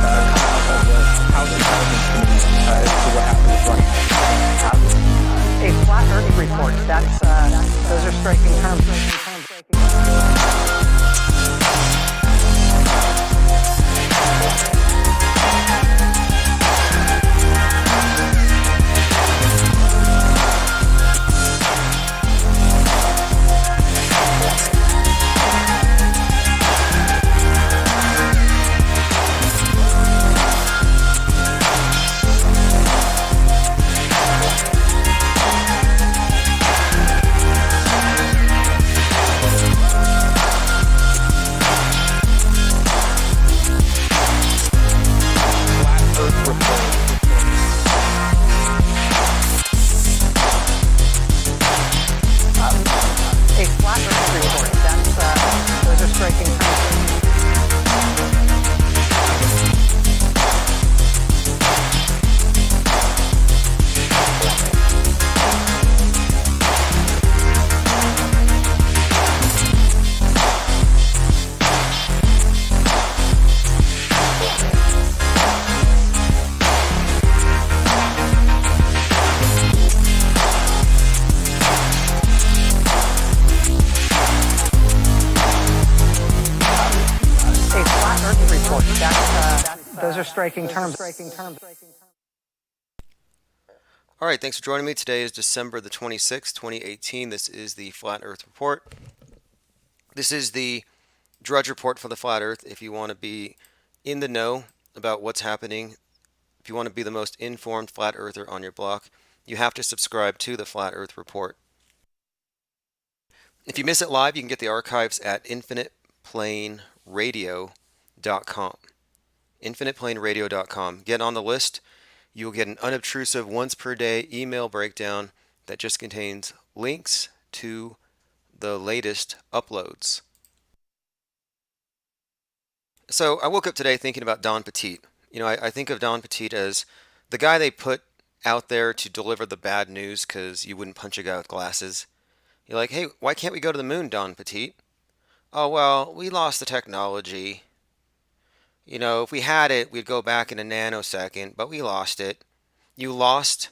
House Intelligence Committee as to what happened with Russia. A flat Earth report. Those are striking terms. A flat Earth report. Those are striking terms. A flat Earth report. Those are striking terms. All right, thanks for joining me. Today is December the 26th, 2018. This is the Flat Earth Report. This is the Drudge Report for the Flat Earth. If you want to be in the know about what's happening, if you want to be the most informed Flat Earther on your block, you have to subscribe to the Flat Earth Report. If you miss it live, you can get the archives at infiniteplaneradio.com. infiniteplaneradio.com. Get on the list. You will get an unobtrusive once per day email breakdown that just contains links to the latest uploads. So I woke up today thinking about Don Petit. I think of Don Petit as the guy they put out there to deliver the bad news because you wouldn't punch a guy with glasses. You're like, hey, why can't we go to the moon, Don Petit? Oh, well, we lost the technology. If we had it, we'd go back in a nanosecond, but we lost it. You lost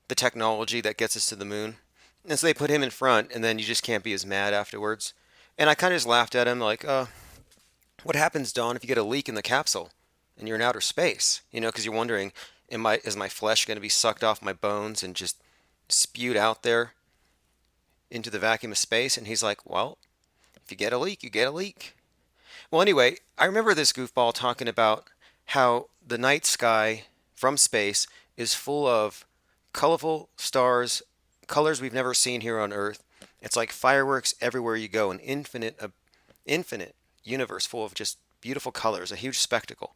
the technology that gets us to the moon. And so they put him in front, and then you just can't be as mad afterwards. And I kind of just laughed at him like, what happens, Don, if you get a leak in the capsule and you're in outer space? Because you're wondering, is my flesh going to be sucked off my bones and just spewed out there into the vacuum of space? And he's like, well, if you get a leak, you get a leak. Well, anyway, I remember this goofball talking about how the night sky from space is full of colorful stars, colors we've never seen here on Earth. It's like fireworks everywhere you go, an infinite universe full of just beautiful colors, a huge spectacle.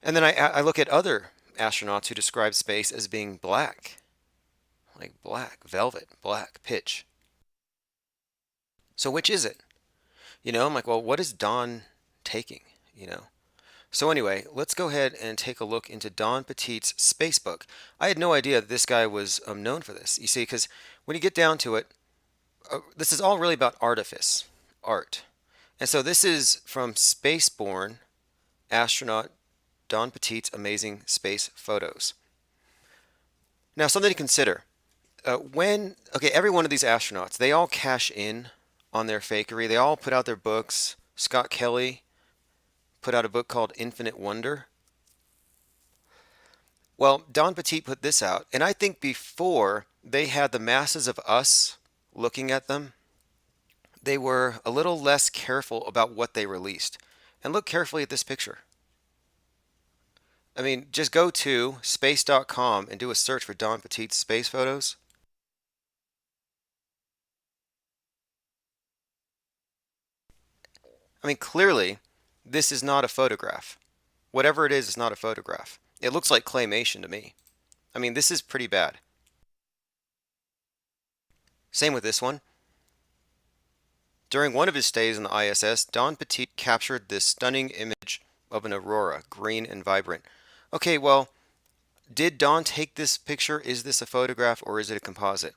And then I look at other astronauts who describe space as being black, like black, velvet, black, pitch. So which is it? I'm like, well, what is Don taking? So anyway, let's go ahead and take a look into Don Petit's space book. I had no idea that this guy was known for this. You see, because when you get down to it, this is all really about artifice, art. And so this is from spaceborne astronaut Don Petit's amazing space photos. Now, something to consider. Every one of these astronauts, they all cash in on their fakery. They all put out their books. Scott Kelly put out a book called Infinite Wonder. Well, Don Petit put this out, and I think before they had the masses of us looking at them, they were a little less careful about what they released. And look carefully at this picture. I mean, just go to space.com and do a search for Don Petit's space photos. I mean, clearly, this is not a photograph. Whatever it is, it's not a photograph. It looks like claymation to me. I mean, this is pretty bad. Same with this one. During one of his stays in the ISS, Don Petit captured this stunning image of an aurora, green and vibrant. Okay, well, did Don take this picture? Is this a photograph or is it a composite?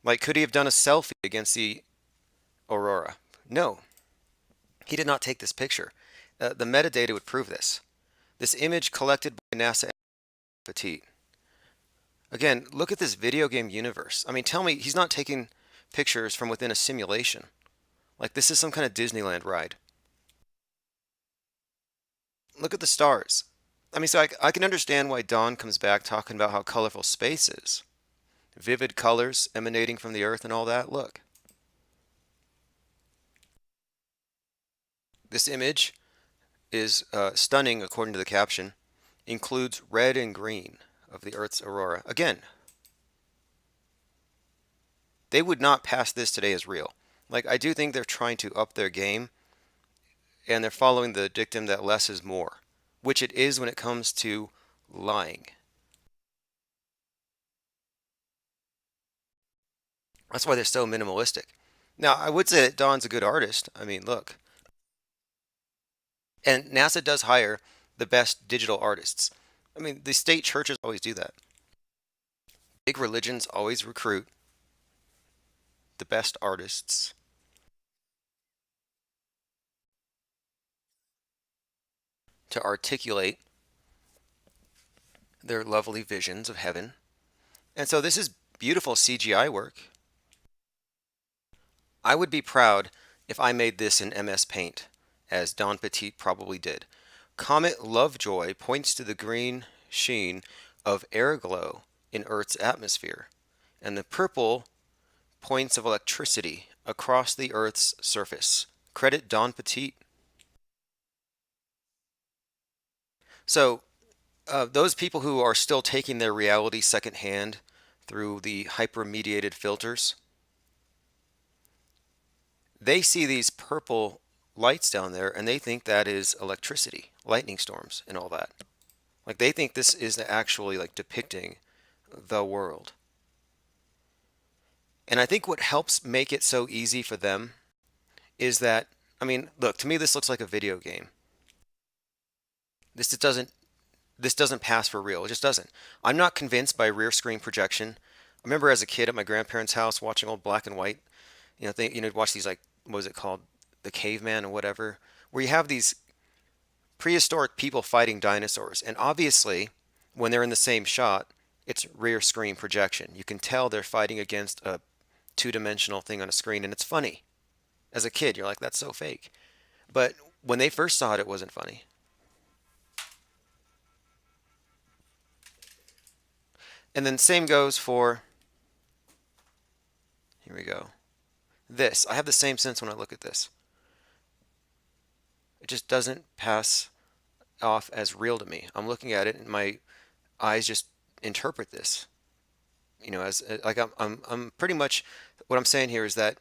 Like, could he have done a selfie against the aurora? No. He did not take this picture. The metadata would prove this. This image collected by NASA Petite. Again, look at this video game universe. I mean, tell me he's not taking pictures from within a simulation. Like this is some kind of Disneyland ride. Look at the stars. I mean, so I can understand why Don comes back talking about how colorful space is. Vivid colors emanating from the earth and all that. Look. This image is stunning according to the caption. Includes red and green of the Earth's aurora. Again, they would not pass this today as real. Like, I do think they're trying to up their game, and they're following the dictum that less is more, which it is when it comes to lying. That's why they're so minimalistic. Now, I would say that Don's a good artist. I mean, look. And NASA does hire the best digital artists. I mean, the state churches always do that. Big religions always recruit the best artists to articulate their lovely visions of heaven. And so this is beautiful CGI work. I would be proud if I made this in MS Paint, as Don Petit probably did. Comet Lovejoy points to the green sheen of air glow in Earth's atmosphere, and the purple points of electricity across the Earth's surface. Credit Don Petit. So, those people who are still taking their reality secondhand through the hyper-mediated filters, they see these purple lights down there and they think that is electricity, lightning storms, and all that. Like they think this is actually like depicting the world. And I think what helps make it so easy for them is that, I mean, look, to me this looks like a video game. This doesn't pass for real. It just doesn't. I'm not convinced by rear screen projection. I remember as a kid at my grandparents' house watching old black and white, watch these like, what was it called? The caveman or whatever, where you have these prehistoric people fighting dinosaurs. And obviously, when they're in the same shot, it's rear screen projection. You can tell they're fighting against a two-dimensional thing on a screen, and it's funny. As a kid, you're like, that's so fake. But when they first saw it, it wasn't funny. And then same goes for, here we go, this. I have the same sense when I look at this. It just doesn't pass off as real to me. I'm looking at it and my eyes just interpret this. As like I'm pretty much, what I'm saying here is that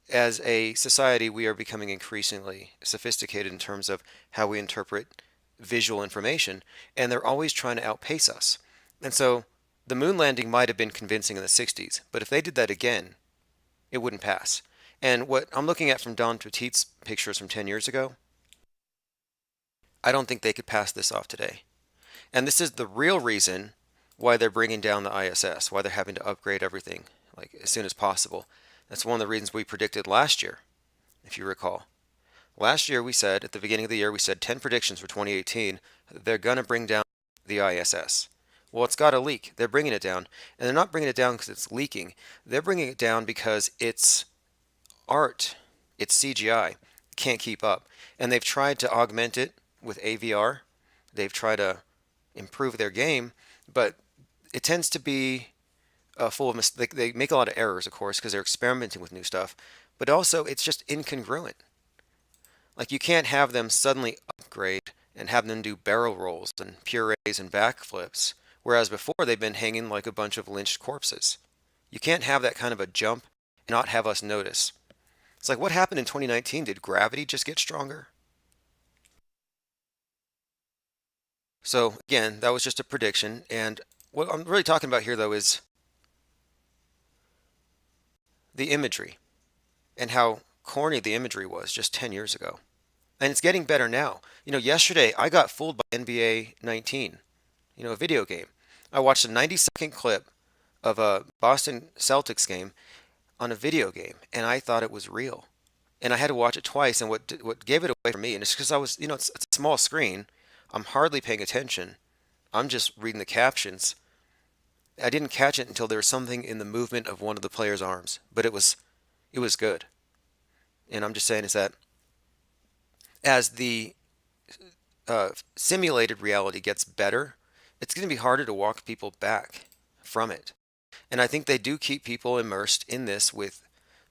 as a society, we are becoming increasingly sophisticated in terms of how we interpret visual information, and they're always trying to outpace us. And so the moon landing might have been convincing in the 60s, but if they did that again, it wouldn't pass. And what I'm looking at from Don Petit's pictures from 10 years ago, I don't think they could pass this off today. And this is the real reason why they're bringing down the ISS, why they're having to upgrade everything like as soon as possible. That's one of the reasons we predicted last year, if you recall. Last year we said, at the beginning of the year, we said 10 predictions for 2018. They're going to bring down the ISS. Well, it's got to leak. They're bringing it down. And they're not bringing it down because it's leaking. They're bringing it down because it's art. It's CGI. Can't keep up. And they've tried to augment it with AVR. They've tried to improve their game, but it tends to be full of mistakes. They make a lot of errors, of course, because they're experimenting with new stuff. But also, it's just incongruent. Like, you can't have them suddenly upgrade and have them do barrel rolls and purees and backflips, whereas before they've been hanging like a bunch of lynched corpses. You can't have that kind of a jump and not have us notice. It's like, what happened in 2019? Did gravity just get stronger? So again, that was just a prediction. And what I'm really talking about here, though, is the imagery and how corny the imagery was just 10 years ago. And it's getting better now. Yesterday I got fooled by NBA 19, a video game. I watched a 90-second clip of a Boston Celtics game on a video game, and I thought it was real. and I had to watch it twice. And what gave it away for me, and it's because I was, it's a small screen. I'm hardly paying attention. I'm just reading the captions. I didn't catch it until there was something in the movement of one of the player's arms, but it was good. And I'm just saying is that as the simulated reality gets better, it's going to be harder to walk people back from it. And I think they do keep people immersed in this with,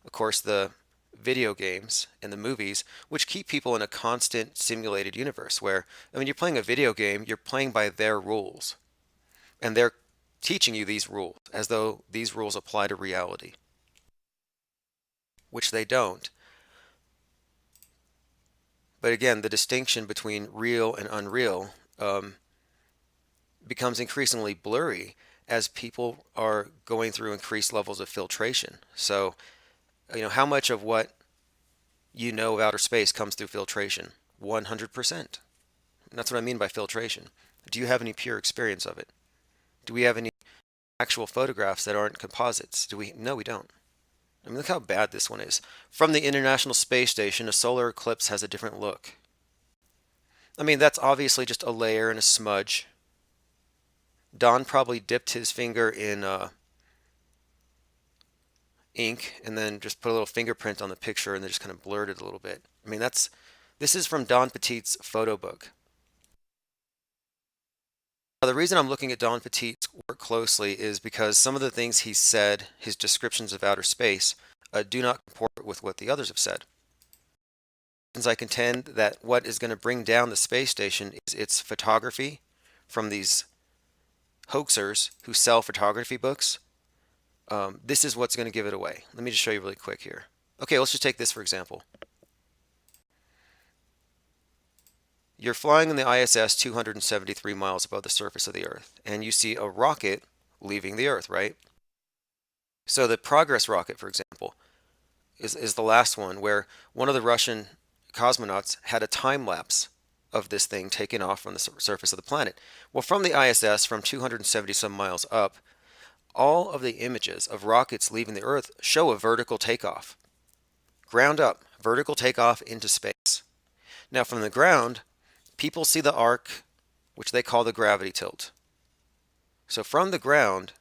of course, the video games and the movies, which keep people in a constant simulated universe where, I mean, you're playing a video game, you're playing by their rules, and they're teaching you these rules as though these rules apply to reality, which they don't. But again, the distinction between real and unreal becomes increasingly blurry as people are going through increased levels of filtration. So, how much of what you know of outer space comes through filtration? 100%. And that's what I mean by filtration. Do you have any pure experience of it? Do we have any actual photographs that aren't composites? Do we? No, we don't. I mean, look how bad this one is. From the International Space Station, a solar eclipse has a different look. I mean, that's obviously just a layer and a smudge. Don probably dipped his finger in ink and then just put a little fingerprint on the picture and then just kind of blurred it a little bit. I mean, this is from Don Petit's photo book. Now, the reason I'm looking at Don Petit's work closely is because some of the things he said, his descriptions of outer space, do not comport with what the others have said. Since I contend that what is going to bring down the space station is its photography from these hoaxers who sell photography books. This is what's going to give it away. Let me just show you really quick here. Okay, let's just take this for example. You're flying in the ISS 273 miles above the surface of the Earth, and you see a rocket leaving the Earth, right? So the Progress rocket, for example, is the last one where one of the Russian cosmonauts had a time lapse of this thing taken off from the surface of the planet. Well, from the ISS, from 270 some miles up, all of the images of rockets leaving the Earth show a vertical takeoff. Ground up, vertical takeoff into space. Now, from the ground, people see the arc, which they call the gravity tilt. So from the ground,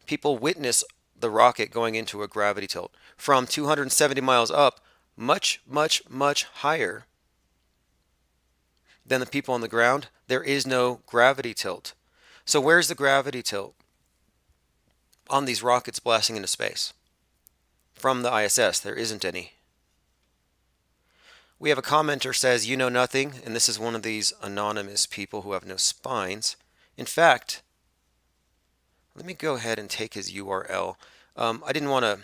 people witness the rocket going into a gravity tilt. From 270 miles up, much, much, much higher than the people on the ground, there is no gravity tilt. So where's the gravity tilt on these rockets blasting into space? From the ISS, there isn't any. We have a commenter says, you know nothing, and this is one of these anonymous people who have no spines. In fact, let me go ahead and take his URL. I didn't want to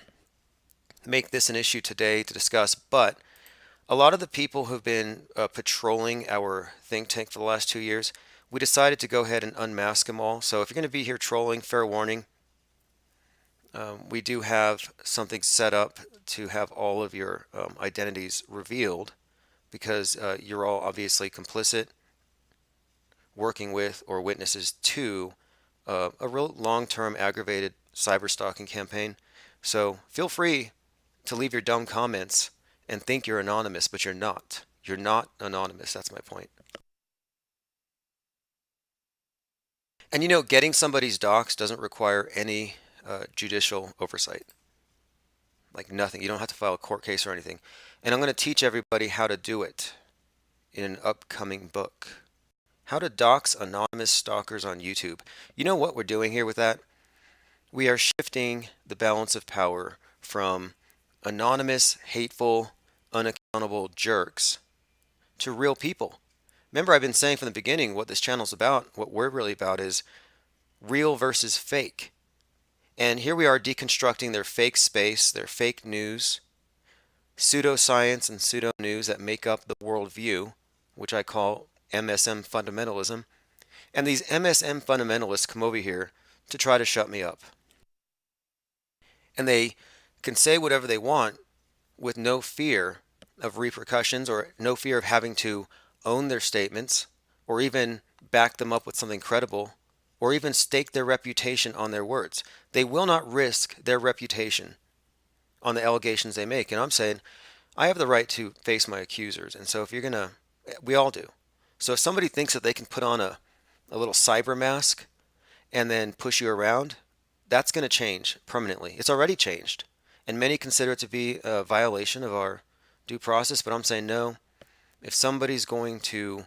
make this an issue today to discuss, but a lot of the people who've been patrolling our think tank for the last 2 years, we decided to go ahead and unmask them all. So if you're going to be here trolling, fair warning, we do have something set up to have all of your identities revealed because you're all obviously complicit, working with, or witnesses to a real long-term aggravated cyber stalking campaign. So feel free to leave your dumb comments and think you're anonymous, but you're not. You're not anonymous. That's my point. And getting somebody's docs doesn't require any judicial oversight. Like nothing. You don't have to file a court case or anything. And I'm going to teach everybody how to do it in an upcoming book. How to dox anonymous stalkers on YouTube. You know what we're doing here with that? We are shifting the balance of power from anonymous, hateful, unaccountable jerks to real people. Remember, I've been saying from the beginning what this channel's about, what we're really about is real versus fake. And here we are deconstructing their fake space, their fake news, pseudoscience and pseudo-news that make up the worldview, which I call MSM fundamentalism. And these MSM fundamentalists come over here to try to shut me up. And they can say whatever they want with no fear of repercussions or no fear of having to own their statements or even back them up with something credible or even stake their reputation on their words. They will not risk their reputation on the allegations they make. And I'm saying I have the right to face my accusers. And so if you're going to, we all do. So if somebody thinks that they can put on a little cyber mask and then push you around, that's going to change permanently. It's already changed. And many consider it to be a violation of our due process, but I'm saying no. If somebody's going to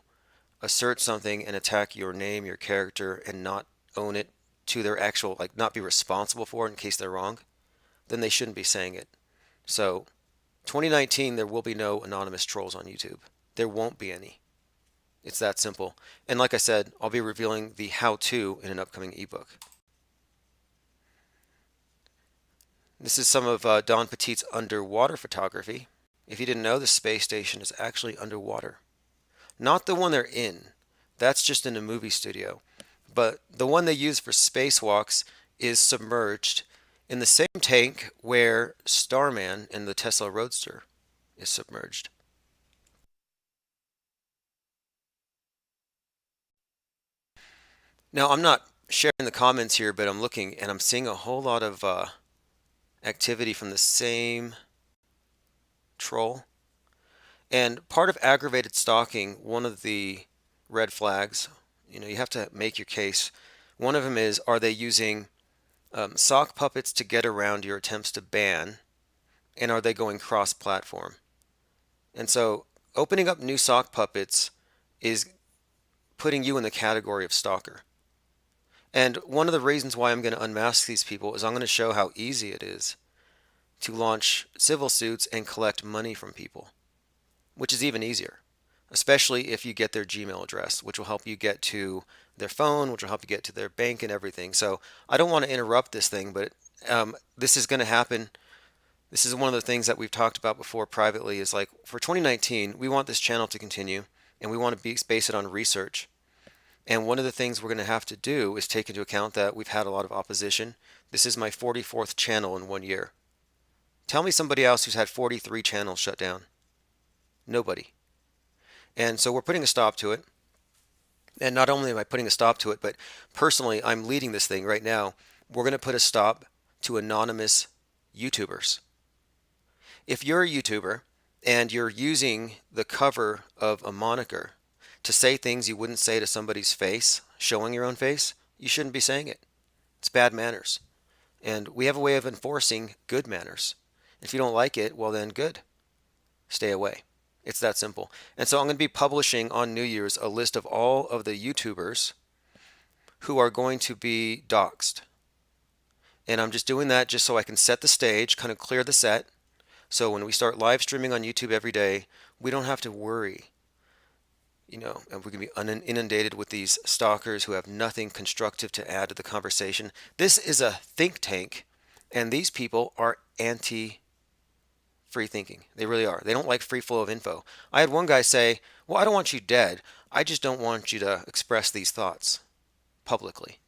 assert something and attack your name, your character, and not own it to their actual, like not be responsible for it in case they're wrong, then they shouldn't be saying it. So 2019, there will be no anonymous trolls on YouTube. There won't be any. It's that simple. And like I said, I'll be revealing the how-to in an upcoming ebook. This is some of Don Petit's underwater photography. If you didn't know, the space station is actually underwater. Not the one they're in. That's just in a movie studio. But the one they use for spacewalks is submerged in the same tank where Starman in the Tesla Roadster is submerged. Now, I'm not sharing the comments here, but I'm looking and I'm seeing a whole lot of activity from the same troll. And part of aggravated stalking, one of the red flags, you have to make your case. One of them is, are they using sock puppets to get around your attempts to ban, and are they going cross-platform? And so opening up new sock puppets is putting you in the category of stalker. And one of the reasons why I'm going to unmask these people is I'm going to show how easy it is to launch civil suits and collect money from people, which is even easier, especially if you get their Gmail address, which will help you get to their phone, which will help you get to their bank and everything. So I don't want to interrupt this thing, but this is going to happen. This is one of the things that we've talked about before privately is like for 2019, we want this channel to continue and we want to base it on research. And one of the things we're going to have to do is take into account that we've had a lot of opposition. This is my 44th channel in 1 year. Tell me somebody else who's had 43 channels shut down. Nobody. And so we're putting a stop to it. And not only am I putting a stop to it, but personally, I'm leading this thing right now. We're going to put a stop to anonymous YouTubers. If you're a YouTuber and you're using the cover of a moniker to say things you wouldn't say to somebody's face, showing your own face, you shouldn't be saying it. It's bad manners. And we have a way of enforcing good manners. If you don't like it, well then good. Stay away. It's that simple. And so I'm going to be publishing on New Year's a list of all of the YouTubers who are going to be doxxed. And I'm just doing that just so I can set the stage, kind of clear the set. So when we start live streaming on YouTube every day, we don't have to worry. And we can be inundated with these stalkers who have nothing constructive to add to the conversation. This is a think tank, and these people are anti-free thinking. They really are. They don't like free flow of info. I had one guy say, well, I don't want you dead. I just don't want you to express these thoughts publicly.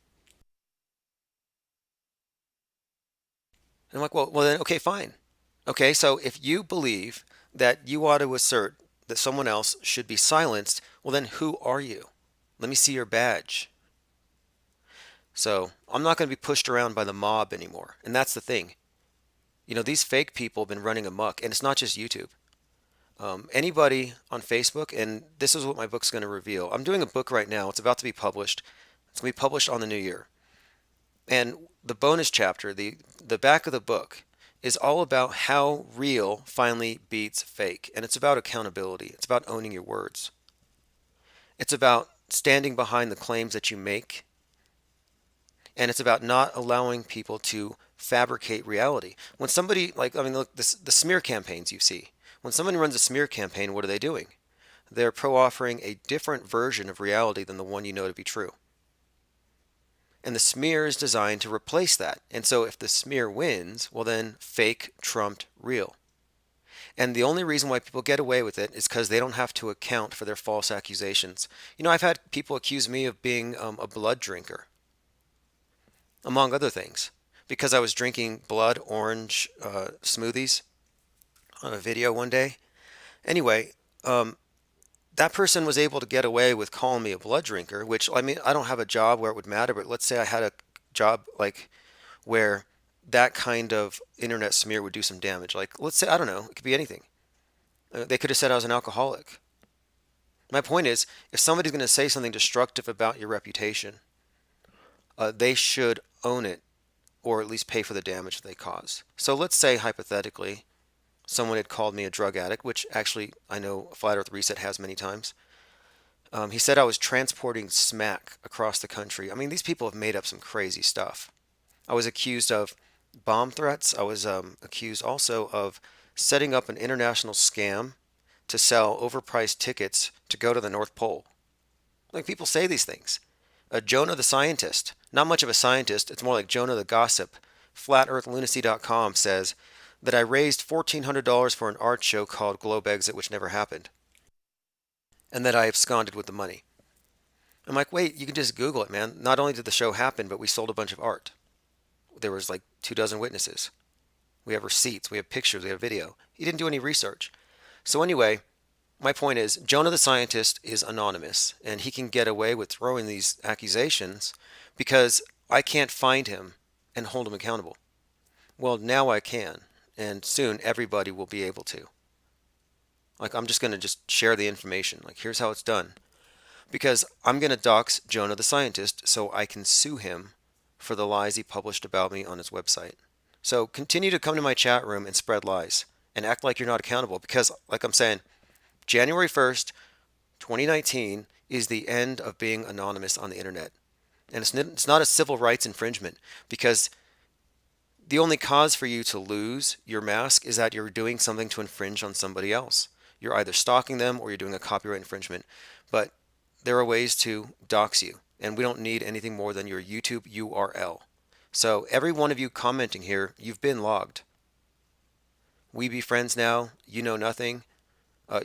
And I'm like, well then, okay, fine. Okay, so if you believe that you ought to assert that someone else should be silenced, well then who are you? Let me see your badge. So I'm not going to be pushed around by the mob anymore. And that's the thing. These fake people have been running amok, and it's not just YouTube. Anybody on Facebook, and this is what my book's going to reveal. I'm doing a book right now. It's about to be published. It's going to be published on the new year. And the bonus chapter, the back of the book, is all about how real finally beats fake. And it's about accountability. It's about owning your words. It's about standing behind the claims that you make. And it's about not allowing people to fabricate reality. When somebody, look, the smear campaigns you see. When someone runs a smear campaign, what are they doing? They're pro-offering a different version of reality than the one you know to be true. And the smear is designed to replace that. And so if the smear wins, well then fake trumped real. And the only reason why people get away with it is because they don't have to account for their false accusations. I've had people accuse me of being a blood drinker, among other things, because I was drinking blood orange smoothies on a video one day. Anyway, that person was able to get away with calling me a blood drinker, which, I don't have a job where it would matter, but let's say I had a job where that kind of internet smear would do some damage. Like, let's say, I don't know, it could be anything. They could have said I was an alcoholic. My point is, if somebody's going to say something destructive about your reputation, they should own it or at least pay for the damage they cause. So let's say, hypothetically, someone had called me a drug addict, which actually I know Flat Earth Reset has many times. He said I was transporting smack across the country. I mean, these people have made up some crazy stuff. I was accused of bomb threats. I was accused also of setting up an international scam to sell overpriced tickets to go to the North Pole. Like, people say these things. Jonah the scientist, not much of a scientist, it's more like Jonah the gossip. FlatEarthLunacy.com says that I raised $1,400 for an art show called Globe Exit, which never happened, and that I absconded with the money. I'm like, wait, you can just Google it, man. Not only did the show happen, but we sold a bunch of art. There was like 24 witnesses. We have receipts, we have pictures, we have video. He didn't do any research. So anyway, my point is, Jonah the scientist is anonymous, and he can get away with throwing these accusations because I can't find him and hold him accountable. Well, now I can, and soon everybody will be able to. Like, I'm just going to just share the information. Like, here's how it's done. Because I'm going to dox Jonah the scientist so I can sue him for the lies he published about me on his website. So continue to come to my chat room and spread lies and act like you're not accountable because, like I'm saying, January 1st, 2019 is the end of being anonymous on the internet. And it's not a civil rights infringement because the only cause for you to lose your mask is that you're doing something to infringe on somebody else. You're either stalking them or you're doing a copyright infringement. But there are ways to dox you, and we don't need anything more than your YouTube URL. So every one of you commenting here, you've been logged. We be friends now. You know nothing.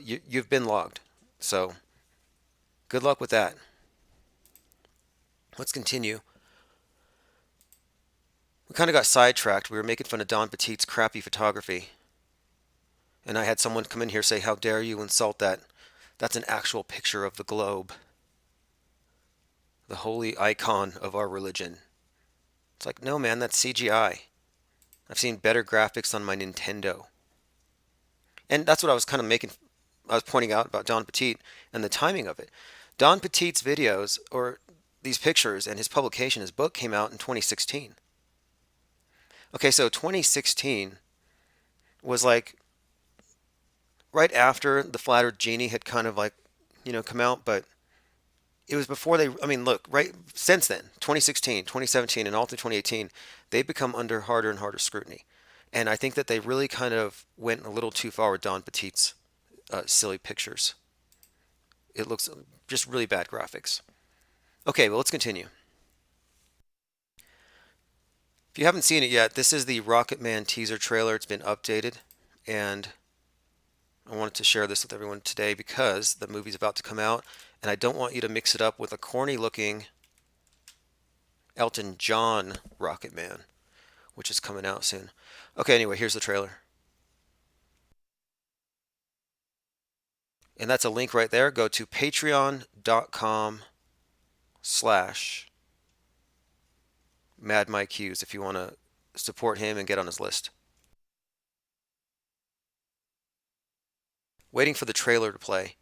You've been logged. So good luck with that. Let's continue. We kind of got sidetracked. We were making fun of Don Petit's crappy photography. And I had someone come in here say, how dare you insult that? That's an actual picture of the globe. The holy icon of our religion. It's like, no, man, that's CGI. I've seen better graphics on my Nintendo. And that's what I was kind of making, I was pointing out about Don Petit and the timing of it. Don Petit's videos, or these pictures, and his publication, his book came out in 2016. Okay, so 2016 was like right after the Flat Earth Genie had kind of like, come out, but it was before they, I mean, look, right since then, 2016, 2017, and all through 2018, they've become under harder and harder scrutiny. And I think that they really kind of went a little too far with Don Petit's silly pictures. It looks just really bad graphics. Okay, well, let's continue. If you haven't seen it yet, this is the Rocket Man teaser trailer. It's been updated, and I wanted to share this with everyone today because the movie's about to come out, and I don't want you to mix it up with a corny-looking Elton John Rocket Man, which is coming out soon. Okay, anyway, here's the trailer. And that's a link right there. Go to patreon.com/MadMikeHughes if you want to support him and get on his list. Waiting for the trailer to play.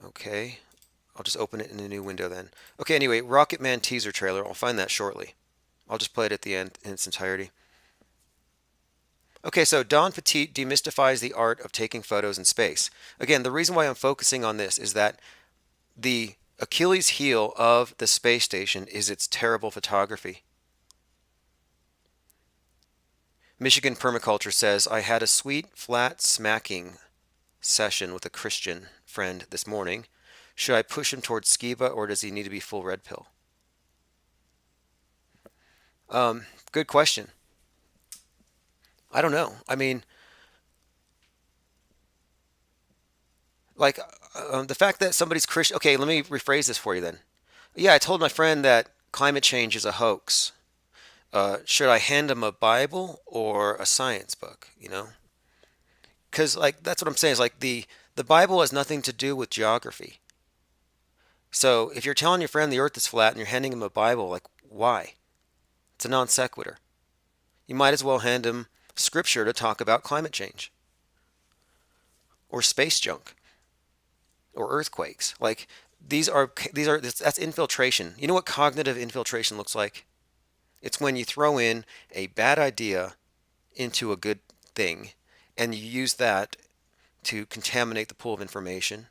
Okay, I'll just open it in a new window then. Okay, anyway, Rocket Man teaser trailer. I'll find that shortly. I'll just play it at the end in its entirety. Okay, so Don Petit demystifies the art of taking photos in space. Again, the reason why I'm focusing on this is that the Achilles heel of the space station is its terrible photography. Michigan Permaculture says, I had a sweet, flat smacking session with a Christian friend this morning. Should I push him towards Skiba or does he need to be full red pill? Good question. I don't know. I mean, like, the fact that somebody's Christian. Okay, let me rephrase this for you then. Yeah, I told my friend that climate change is a hoax. Should I hand him a Bible or a science book? Because like that's what I'm saying. Is like the Bible has nothing to do with geography. So if you're telling your friend the earth is flat and you're handing him a Bible, like, why? It's a non sequitur. You might as well hand him scripture to talk about climate change or space junk or earthquakes. Like that's infiltration. You know what cognitive infiltration looks like? It's when you throw in a bad idea into a good thing and you use that to contaminate the pool of information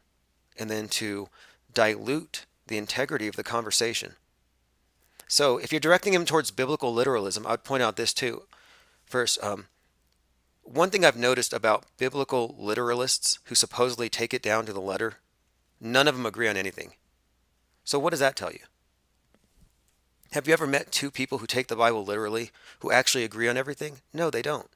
and then to dilute the integrity of the conversation. So if you're directing him towards biblical literalism, I would point out this too. First, one thing I've noticed about biblical literalists who supposedly take it down to the letter, none of them agree on anything. So what does that tell you? Have you ever met two people who take the Bible literally who actually agree on everything? No, they don't.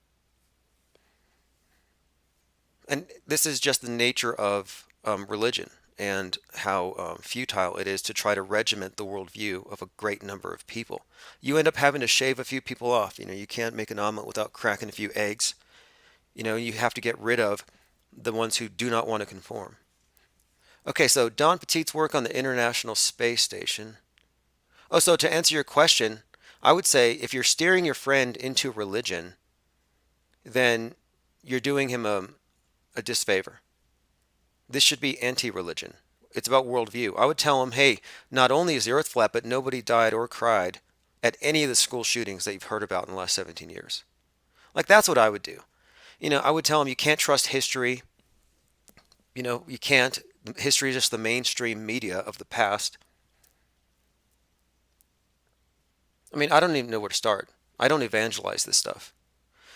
And this is just the nature of religion and how futile it is to try to regiment the worldview of a great number of people. You end up having to shave a few people off. You can't make an omelet without cracking a few eggs. You have to get rid of the ones who do not want to conform. Okay, so Don Petit's work on the International Space Station. Oh, so to answer your question, I would say if you're steering your friend into religion, then you're doing him a disfavor. This should be anti-religion. It's about worldview. I would tell him, hey, not only is the earth flat, but nobody died or cried at any of the school shootings that you've heard about in the last 17 years. Like, that's what I would do. I would tell him you can't trust history. You can't. History is just the mainstream media of the past. I mean, I don't even know where to start. I don't evangelize this stuff.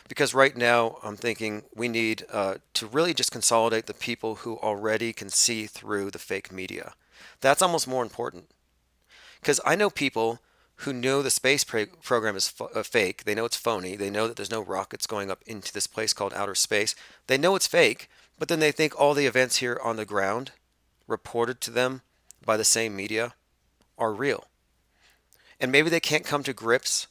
Because right now, I'm thinking we need to really just consolidate the people who already can see through the fake media. That's almost more important. Because I know people who know the space program is fake. They know it's phony. They know that there's no rockets going up into this place called outer space. They know it's fake, but then they think all the events here on the ground, reported to them by the same media, are real. And maybe they can't come to grips.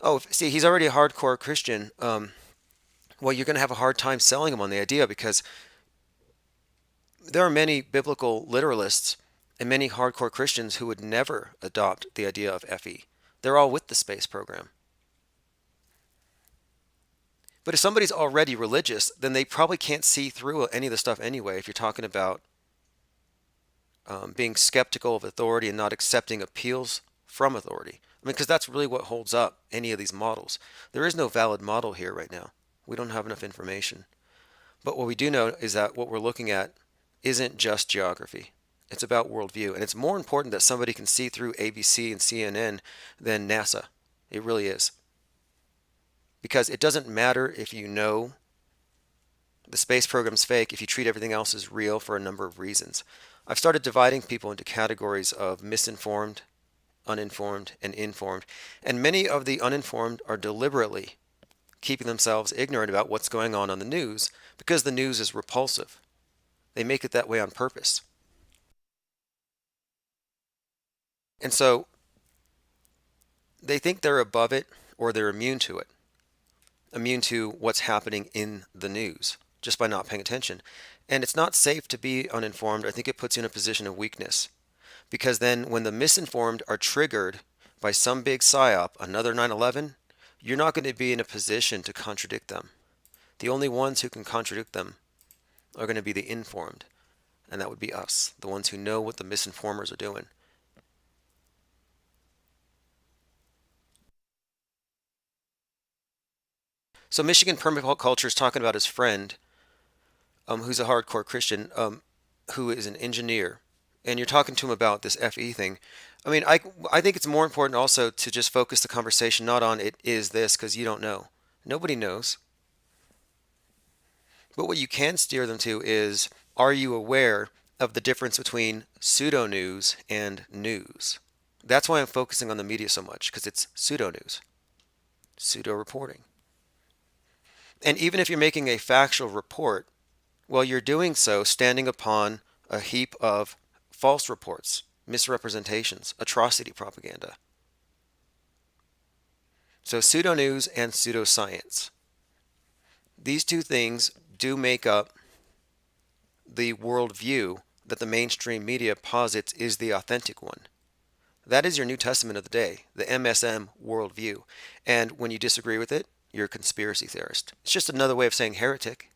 Oh, see, he's already a hardcore Christian. Well, you're going to have a hard time selling him on the idea because there are many biblical literalists and many hardcore Christians who would never adopt the idea of FE. They're all with the space program. But if somebody's already religious, then they probably can't see through any of the stuff anyway. If you're talking about being skeptical of authority and not accepting appeals from authority. I mean, because that's really what holds up any of these models. There is no valid model here right now. We don't have enough information. But what we do know is that what we're looking at isn't just geography. It's about worldview. And it's more important that somebody can see through ABC and CNN than NASA. It really is. Because it doesn't matter if you know the space program's fake if you treat everything else as real for a number of reasons. I've started dividing people into categories of misinformed, uninformed, and informed. And many of the uninformed are deliberately keeping themselves ignorant about what's going on the news because the news is repulsive. They make it that way on purpose. And so they think they're above it or they're immune to it, immune to what's happening in the news just by not paying attention. And it's not safe to be uninformed. I think it puts you in a position of weakness. Because then when the misinformed are triggered by some big psyop, another 9/11, you're not going to be in a position to contradict them. The only ones who can contradict them are going to be the informed. And that would be us, the ones who know what the misinformers are doing. So Michigan Permaculture is talking about his friend, who's a hardcore Christian, who is an engineer. And you're talking to him about this FE thing. I mean, I think it's more important also to just focus the conversation not on it is this because you don't know. Nobody knows. But what you can steer them to is, are you aware of the difference between pseudo news and news? That's why I'm focusing on the media so much, because it's pseudo news, pseudo reporting. And even if you're making a factual report, well, you're doing so standing upon a heap of false reports, misrepresentations, atrocity propaganda. So pseudo news and pseudoscience. These two things do make up the worldview that the mainstream media posits is the authentic one. That is your New Testament of the day, the MSM worldview. And when you disagree with it, you're a conspiracy theorist. It's just another way of saying heretic.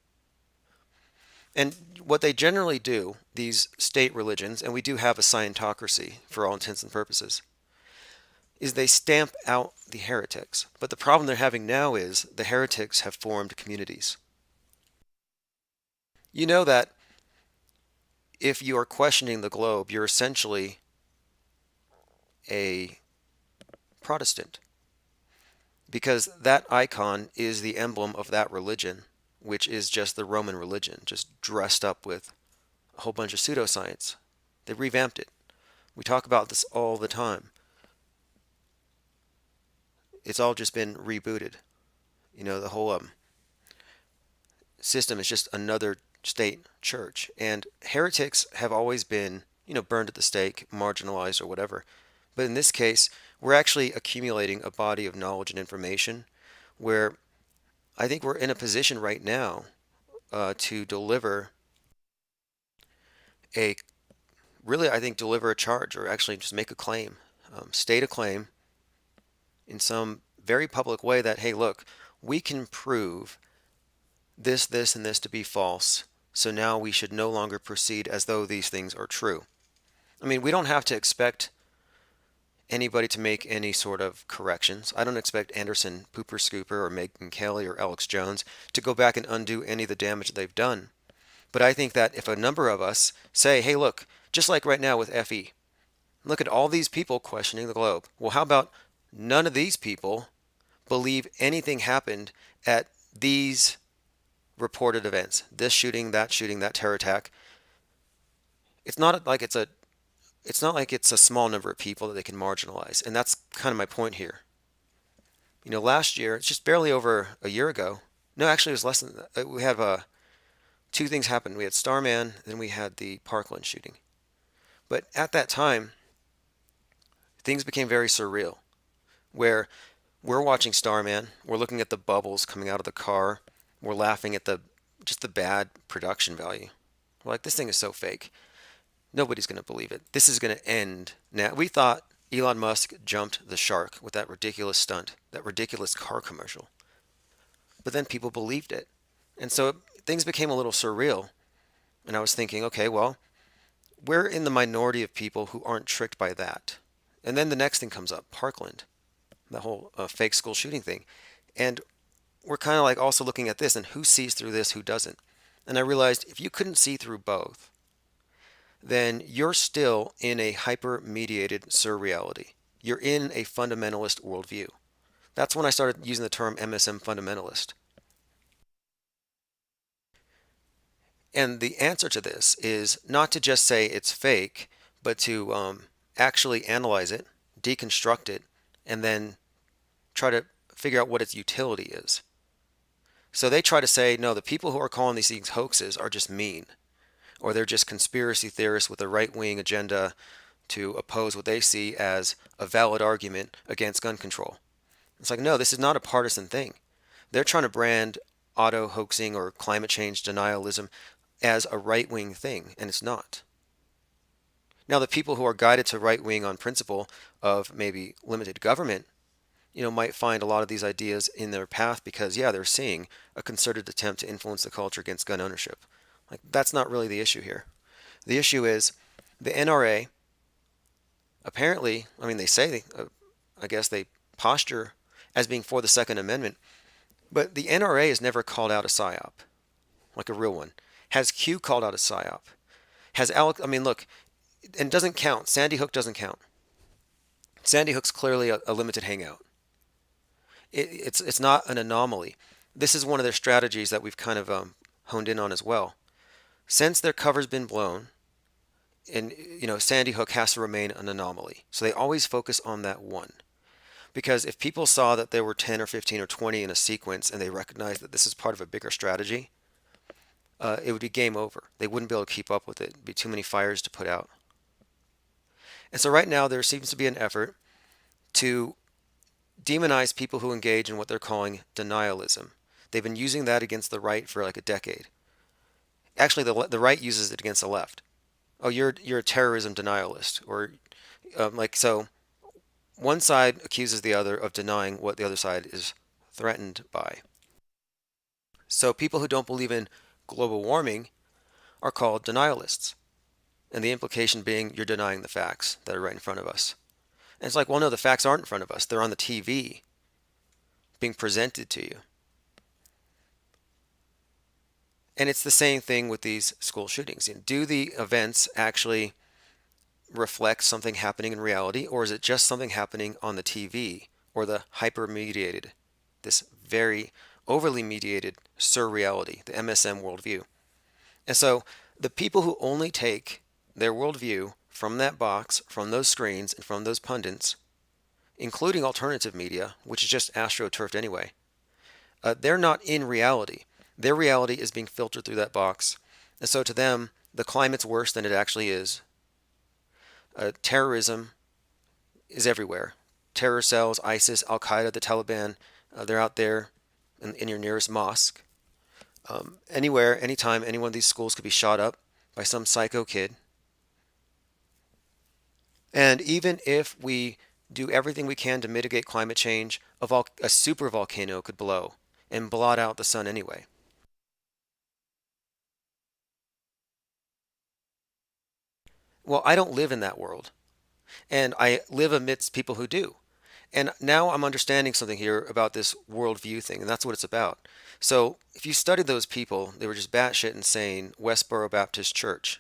And what they generally do, these state religions, and we do have a Scientocracy for all intents and purposes, is they stamp out the heretics. But the problem they're having now is the heretics have formed communities. You know that if you are questioning the globe, you're essentially a Protestant, because that icon is the emblem of that religion, which is just the Roman religion, just dressed up with a whole bunch of pseudoscience. They revamped it. We talk about this all the time. It's all just been rebooted. The whole system is just another state church. And heretics have always been, burned at the stake, marginalized, or whatever. But in this case, we're actually accumulating a body of knowledge and information where I think we're in a position right now to deliver a really, I think, deliver a charge, or actually just make a claim, state a claim in some very public way that, hey, look, we can prove this, this, and this to be false. So now we should no longer proceed as though these things are true. I mean, we don't have to expect anybody to make any sort of corrections. I don't expect Anderson Pooper Scooper or Megyn Kelly or Alex Jones to go back and undo any of the damage they've done. But I think that if a number of us say, hey, look, just like right now with FE, look at all these people questioning the globe. Well, how about none of these people believe anything happened at these reported events? This shooting, that terror attack. It's not like it's a small number of people that they can marginalize. And that's kind of my point here. Last year, it's just barely over a year ago. No, actually, it was less than that. We have two things happened. We had Starman, then we had the Parkland shooting. But at that time, things became very surreal, where we're watching Starman, we're looking at the bubbles coming out of the car, we're laughing at just the bad production value. We're like, this thing is so fake. Nobody's going to believe it. This is going to end now. We thought Elon Musk jumped the shark with that ridiculous stunt, that ridiculous car commercial. But then people believed it. And so things became a little surreal. And I was thinking, okay, well, we're in the minority of people who aren't tricked by that. And then the next thing comes up, Parkland, the whole fake school shooting thing. And we're kind of like also looking at this and who sees through this, who doesn't. And I realized if you couldn't see through both, then you're still in a hyper-mediated surreality. You're in a fundamentalist worldview. That's when I started using the term MSM fundamentalist. And the answer to this is not to just say it's fake, but to actually analyze it, deconstruct it, and then try to figure out what its utility is. So they try to say, no, the people who are calling these things hoaxes are just mean, or they're just conspiracy theorists with a right-wing agenda to oppose what they see as a valid argument against gun control. It's like, no, this is not a partisan thing. They're trying to brand auto-hoaxing or climate change denialism as a right-wing thing, and it's not. Now, the people who are guided to right-wing on principle of maybe limited government, might find a lot of these ideas in their path because, yeah, they're seeing a concerted attempt to influence the culture against gun ownership. Like, that's not really the issue here. The issue is the NRA, apparently, they say, I guess they posture as being for the Second Amendment, but the NRA has never called out a PSYOP, like a real one. Has Q called out a PSYOP? Has Alex, look, and it doesn't count. Sandy Hook doesn't count. Sandy Hook's clearly a limited hangout. It's not an anomaly. This is one of their strategies that we've kind of honed in on as well. Since their cover's been blown, and Sandy Hook has to remain an anomaly. So they always focus on that one. Because if people saw that there were 10 or 15 or 20 in a sequence and they recognized that this is part of a bigger strategy, it would be game over. They wouldn't be able to keep up with it. It'd be too many fires to put out. And so right now there seems to be an effort to demonize people who engage in what they're calling denialism. They've been using that against the right for like a decade. Actually, the right uses it against the left. oh, you're a terrorism denialist, or like so. One side accuses the other of denying what the other side is threatened by. So people who don't believe in global warming are called denialists. And the implication being you're denying the facts that are right in front of us. And it's like, well, no, the facts aren't in front of us. They're on the TV being presented to you. And it's the same thing with these school shootings. Do the events actually reflect something happening in reality, or is it just something happening on the TV or the hyper mediated, this very overly mediated surreality, the MSM worldview? And so the people who only take their worldview from that box, from those screens, and from those pundits, including alternative media, which is just astroturfed anyway, they're not in reality. Their reality is being filtered through that box. And so to them, the climate's worse than it actually is. Terrorism is everywhere. Terror cells, ISIS, Al Qaeda, the Taliban, they're out there in your nearest mosque. Anywhere, anytime, any one of these schools could be shot up by some psycho kid. And even if we do everything we can to mitigate climate change, a super volcano could blow and blot out the sun anyway. Well, I don't live in that world, and I live amidst people who do. And now I'm understanding something here about this worldview thing, and that's what it's about. So if you study those people, they were just batshit insane, Westboro Baptist Church,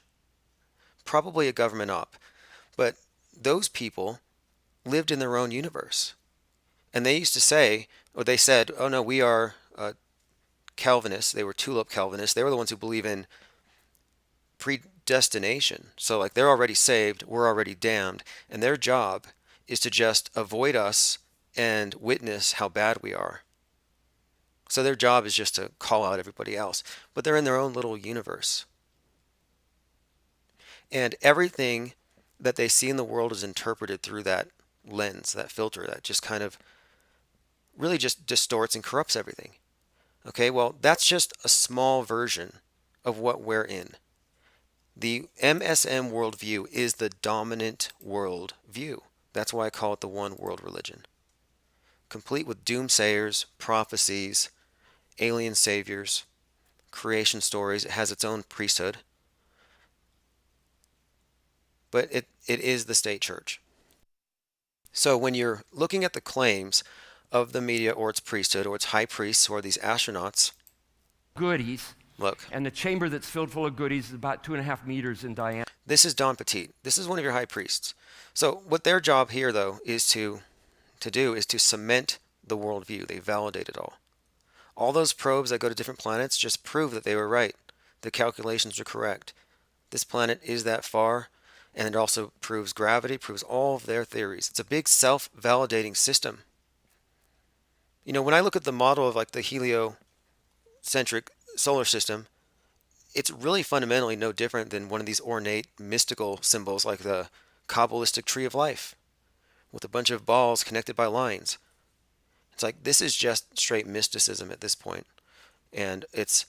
probably a government op. But those people lived in their own universe. And they used to say, or they said, oh no, we are Calvinists. They were tulip Calvinists. They were the ones who believe in predestination. So like they're already saved, we're already damned. And their job is to just avoid us and witness how bad we are. So their job is just to call out everybody else. But they're in their own little universe. And everything that they see in the world is interpreted through that lens, that filter, that just kind of really just distorts and corrupts everything. Okay, well, that's just a small version of what we're in. The MSM worldview is the dominant world view. That's why I call it the one world religion. Complete with doomsayers, prophecies, alien saviors, creation stories. It has its own priesthood. But it is the state church. So when you're looking at the claims of the media or its priesthood or its high priests or these astronauts, goodies. Look. And the chamber that's filled full of goodies is about 2.5 meters in diameter. This is Don Petit. This is one of your high priests. So what their job here, though, is to do is to cement the worldview. They validate it all. All those probes that go to different planets just prove that they were right. The calculations are correct. This planet is that far, and it also proves gravity, proves all of their theories. It's a big self-validating system. You know, when I look at the model of like the heliocentric solar system, it's really fundamentally no different than one of these ornate mystical symbols like the Kabbalistic tree of life with a bunch of balls connected by lines. It's like this is just straight mysticism at this point. And it's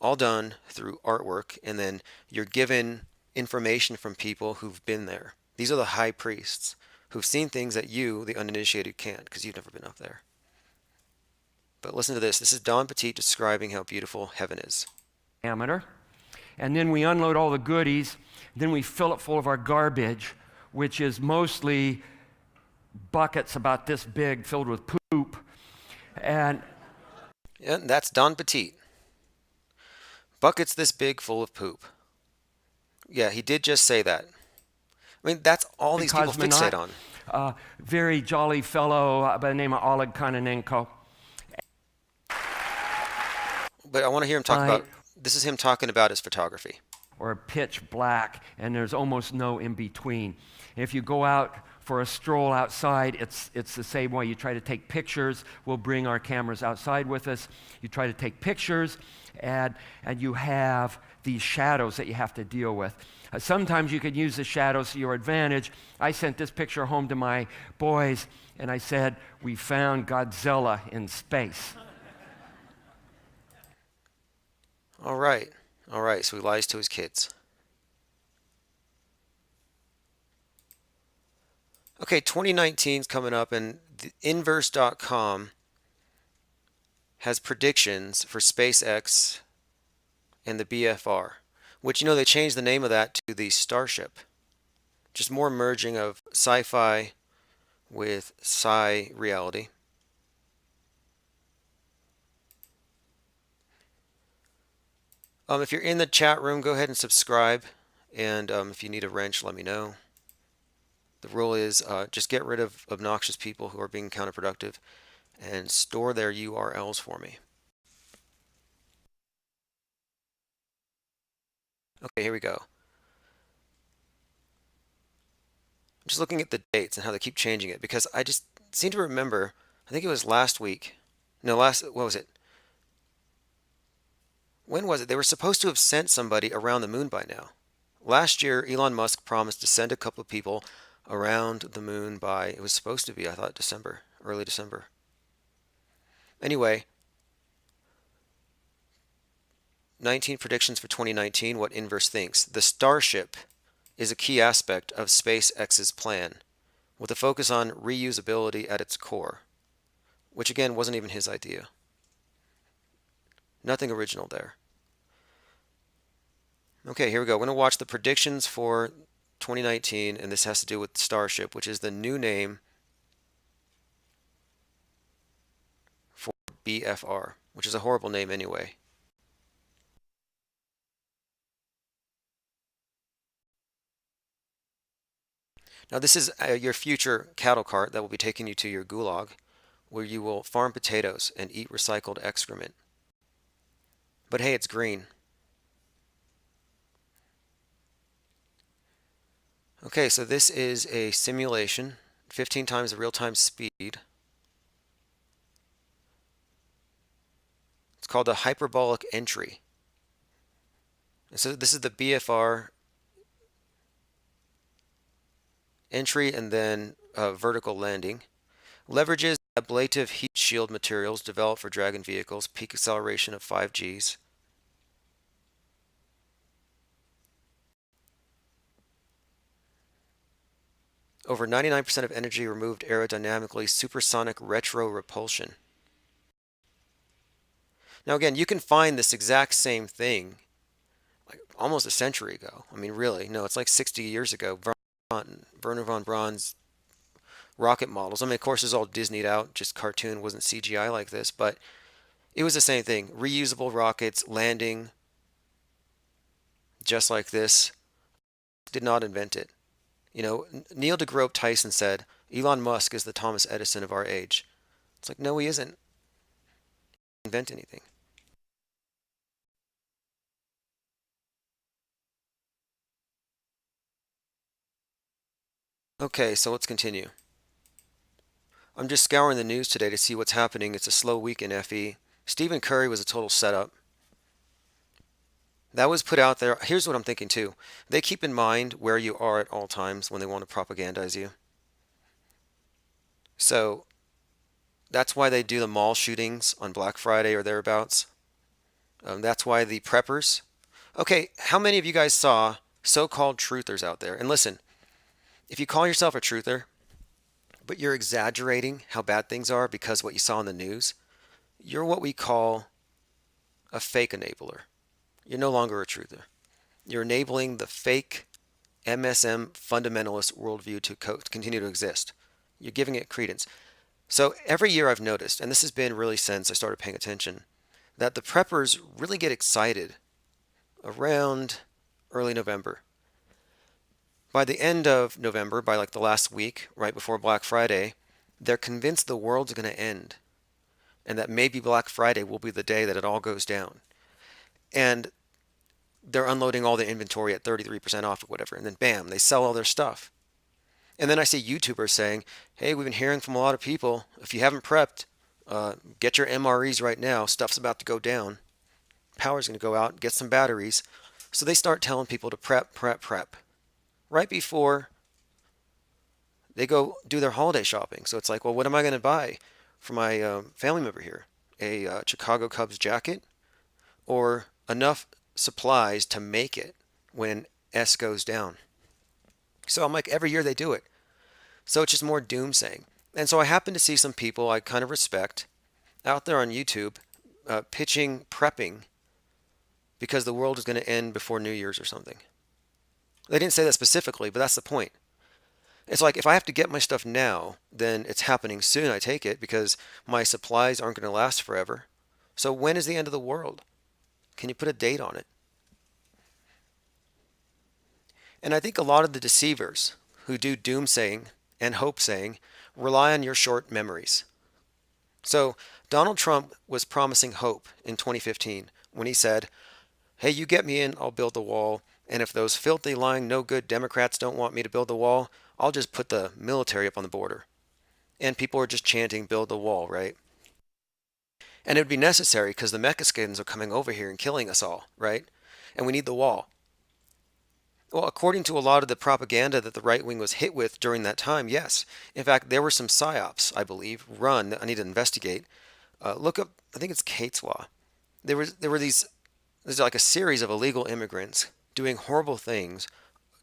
all done through artwork, and then you're given information from people who've been there. These are the high priests who've seen things that you, the uninitiated, can't because you've never been up there. But listen to this. This is Don Petit describing how beautiful heaven is. Diameter. And then we unload all the goodies. Then we fill it full of our garbage, which is mostly buckets about this big filled with poop. And that's Don Petit. Buckets this big full of poop. Yeah, he did just say that. I mean, that's all these people fixate on. Very jolly fellow by the name of Oleg Kononenko. But I want to hear him talk about, this is him talking about his photography. Or pitch black, and there's almost no in between. If you go out for a stroll outside, it's the same way. You try to take pictures. We'll bring our cameras outside with us. You try to take pictures, and you have these shadows that you have to deal with. Sometimes you can use the shadows to your advantage. I sent this picture home to my boys, and I said, we found Godzilla in space. All right. So he lies to his kids. Okay, 2019 is coming up, and the inverse.com has predictions for SpaceX and the BFR, which, they changed the name of that to the Starship. Just more merging of sci-fi with sci reality. If you're in the chat room, go ahead and subscribe. And if you need a wrench, let me know. The rule is just get rid of obnoxious people who are being counterproductive and store their URLs for me. Okay, here we go. I'm just looking at the dates and how they keep changing it because I just seem to remember, I think it was last week. No, what was it? When was it? They were supposed to have sent somebody around the moon by now. Last year, Elon Musk promised to send a couple of people around the moon by, it was supposed to be, I thought, December, early December. Anyway, 19 predictions for 2019, what Inverse thinks. The Starship is a key aspect of SpaceX's plan, with a focus on reusability at its core, which again wasn't even his idea. Nothing original there. Okay, here we go. We're going to watch the predictions for 2019, and this has to do with Starship, which is the new name for BFR, which is a horrible name anyway. Now, this is your future cattle cart that will be taking you to your gulag, where you will farm potatoes and eat recycled excrement. But hey, it's green. Okay, so this is a simulation, 15 times the real-time speed. It's called a hyperbolic entry. And so this is the BFR entry and then vertical landing. Leverages ablative heat shield materials developed for Dragon vehicles, peak acceleration of 5 Gs. Over 99% of energy removed aerodynamically, supersonic retro repulsion. Now again, you can find this exact same thing like almost a century ago. I mean, really, no, it's like 60 years ago. Werner von Braun's rocket models. I mean, of course, it's all Disneyed out, just cartoon, wasn't CGI like this, but it was the same thing. Reusable rockets landing just like this. Did not invent it. Neil deGrasse Tyson said, Elon Musk is the Thomas Edison of our age. It's like, no, he isn't. He didn't invent anything. Okay, so let's continue. I'm just scouring the news today to see what's happening. It's a slow week in FE. Stephen Curry was a total setup. That was put out there. Here's what I'm thinking too. They keep in mind where you are at all times when they want to propagandize you. So that's why they do the mall shootings on Black Friday or thereabouts. That's why the preppers. Okay, how many of you guys saw so-called truthers out there? And listen, if you call yourself a truther, but you're exaggerating how bad things are because what you saw in the news, you're what we call a fake enabler. You're no longer a truther. You're enabling the fake MSM fundamentalist worldview to continue to exist. You're giving it credence. So every year I've noticed, and this has been really since I started paying attention, that the preppers really get excited around early November. By the end of November, by like the last week, right before Black Friday, they're convinced the world's going to end and that maybe Black Friday will be the day that it all goes down. And they're unloading all the inventory at 33% off or whatever, and then bam, they sell all their stuff. And then I see YouTubers saying, hey, we've been hearing from a lot of people, if you haven't prepped, get your MREs right now, stuff's about to go down, power's going to go out, get some batteries. So they start telling people to prep right before they go do their holiday shopping. So it's like, well, what am I going to buy for my family member here? A Chicago Cubs jacket or enough supplies to make it when S goes down. So I'm like, every year they do it. So it's just more doomsaying. And so I happen to see some people I kind of respect out there on YouTube prepping because the world is going to end before New Year's or something. They didn't say that specifically, but that's the point. It's like if I have to get my stuff now, then it's happening soon, I take it, because my supplies aren't going to last forever. So when is the end of the world? Can you put a date on it? And I think a lot of the deceivers who do doomsaying and hope saying rely on your short memories. So Donald Trump was promising hope in 2015 when he said, hey, you get me in, I'll build the wall. And if those filthy, lying, no good Democrats don't want me to build the wall, I'll just put the military up on the border. And people are just chanting, build the wall, right? And it would be necessary because the Mexicans are coming over here and killing us all, right? And we need the wall. Well, according to a lot of the propaganda that the right wing was hit with during that time, yes. In fact, there were some psyops, I believe, run that I need to investigate. Look up, I think it's Kate's Law. There's like a series of illegal immigrants doing horrible things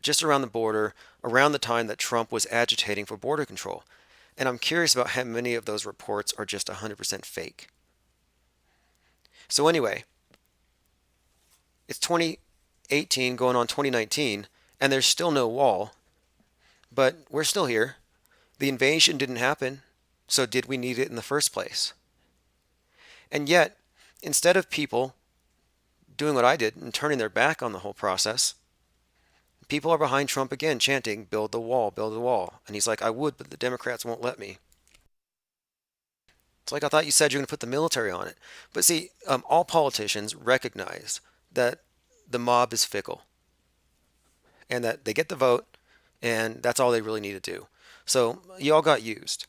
just around the border around the time that Trump was agitating for border control. And I'm curious about how many of those reports are just 100% fake. So anyway, it's 2018 going on 2019, and there's still no wall, but we're still here. The invasion didn't happen, so did we need it in the first place? And yet, instead of people doing what I did and turning their back on the whole process, people are behind Trump again, chanting, build the wall, build the wall. And he's like, I would, but the Democrats won't let me. It's like, I thought you said you're going to put the military on it. But see, all politicians recognize that the mob is fickle and that they get the vote and that's all they really need to do. So you all got used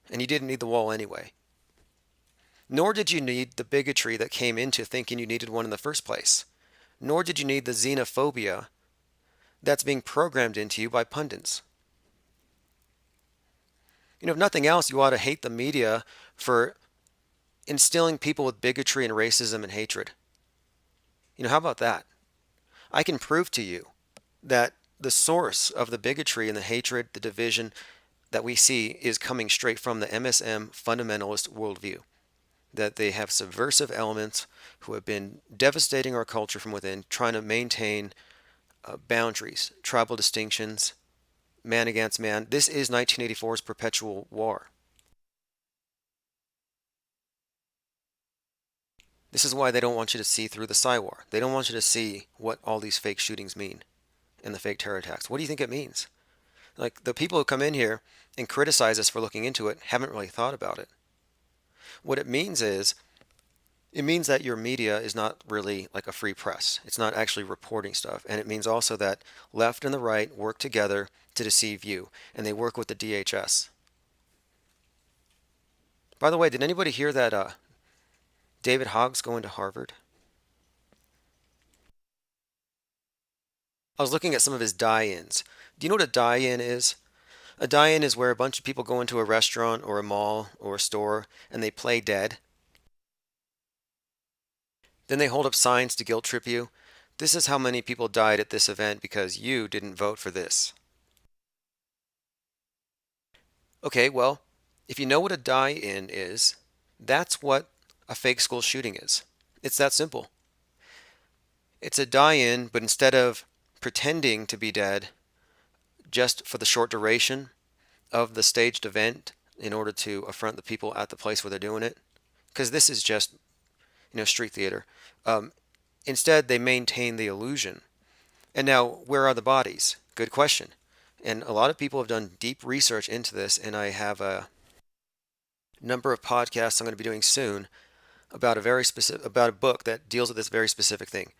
and you didn't need the wall anyway. Nor did you need the bigotry that came into thinking you needed one in the first place. Nor did you need the xenophobia that's being programmed into you by pundits. If nothing else, you ought to hate the media for instilling people with bigotry and racism and hatred. How about that? I can prove to you that the source of the bigotry and the hatred, the division that we see is coming straight from the MSM fundamentalist worldview. That they have subversive elements who have been devastating our culture from within, trying to maintain boundaries, tribal distinctions, man against man. This is 1984's perpetual war. This is why they don't want you to see through the Psy-War. They don't want you to see what all these fake shootings mean and the fake terror attacks. What do you think it means? Like, the people who come in here and criticize us for looking into it haven't really thought about it. What it means is, it means that your media is not really like a free press. It's not actually reporting stuff. And it means also that left and the right work together to deceive you. And they work with the DHS. By the way, did anybody hear that David Hogg's going to Harvard? I was looking at some of his die-ins. Do you know what a die-in is? A die-in is where a bunch of people go into a restaurant or a mall or a store and they play dead. Then they hold up signs to guilt trip you. This is how many people died at this event because you didn't vote for this. Okay, well, if you know what a die-in is, that's what a fake school shooting is. It's that simple. It's a die-in, but instead of pretending to be dead just for the short duration of the staged event in order to affront the people at the place where they're doing it, because this is just street theater. Instead, they maintain the illusion. And now, where are the bodies? Good question. And a lot of people have done deep research into this, and I have a number of podcasts I'm going to be doing soon about about a book that deals with this very specific thing.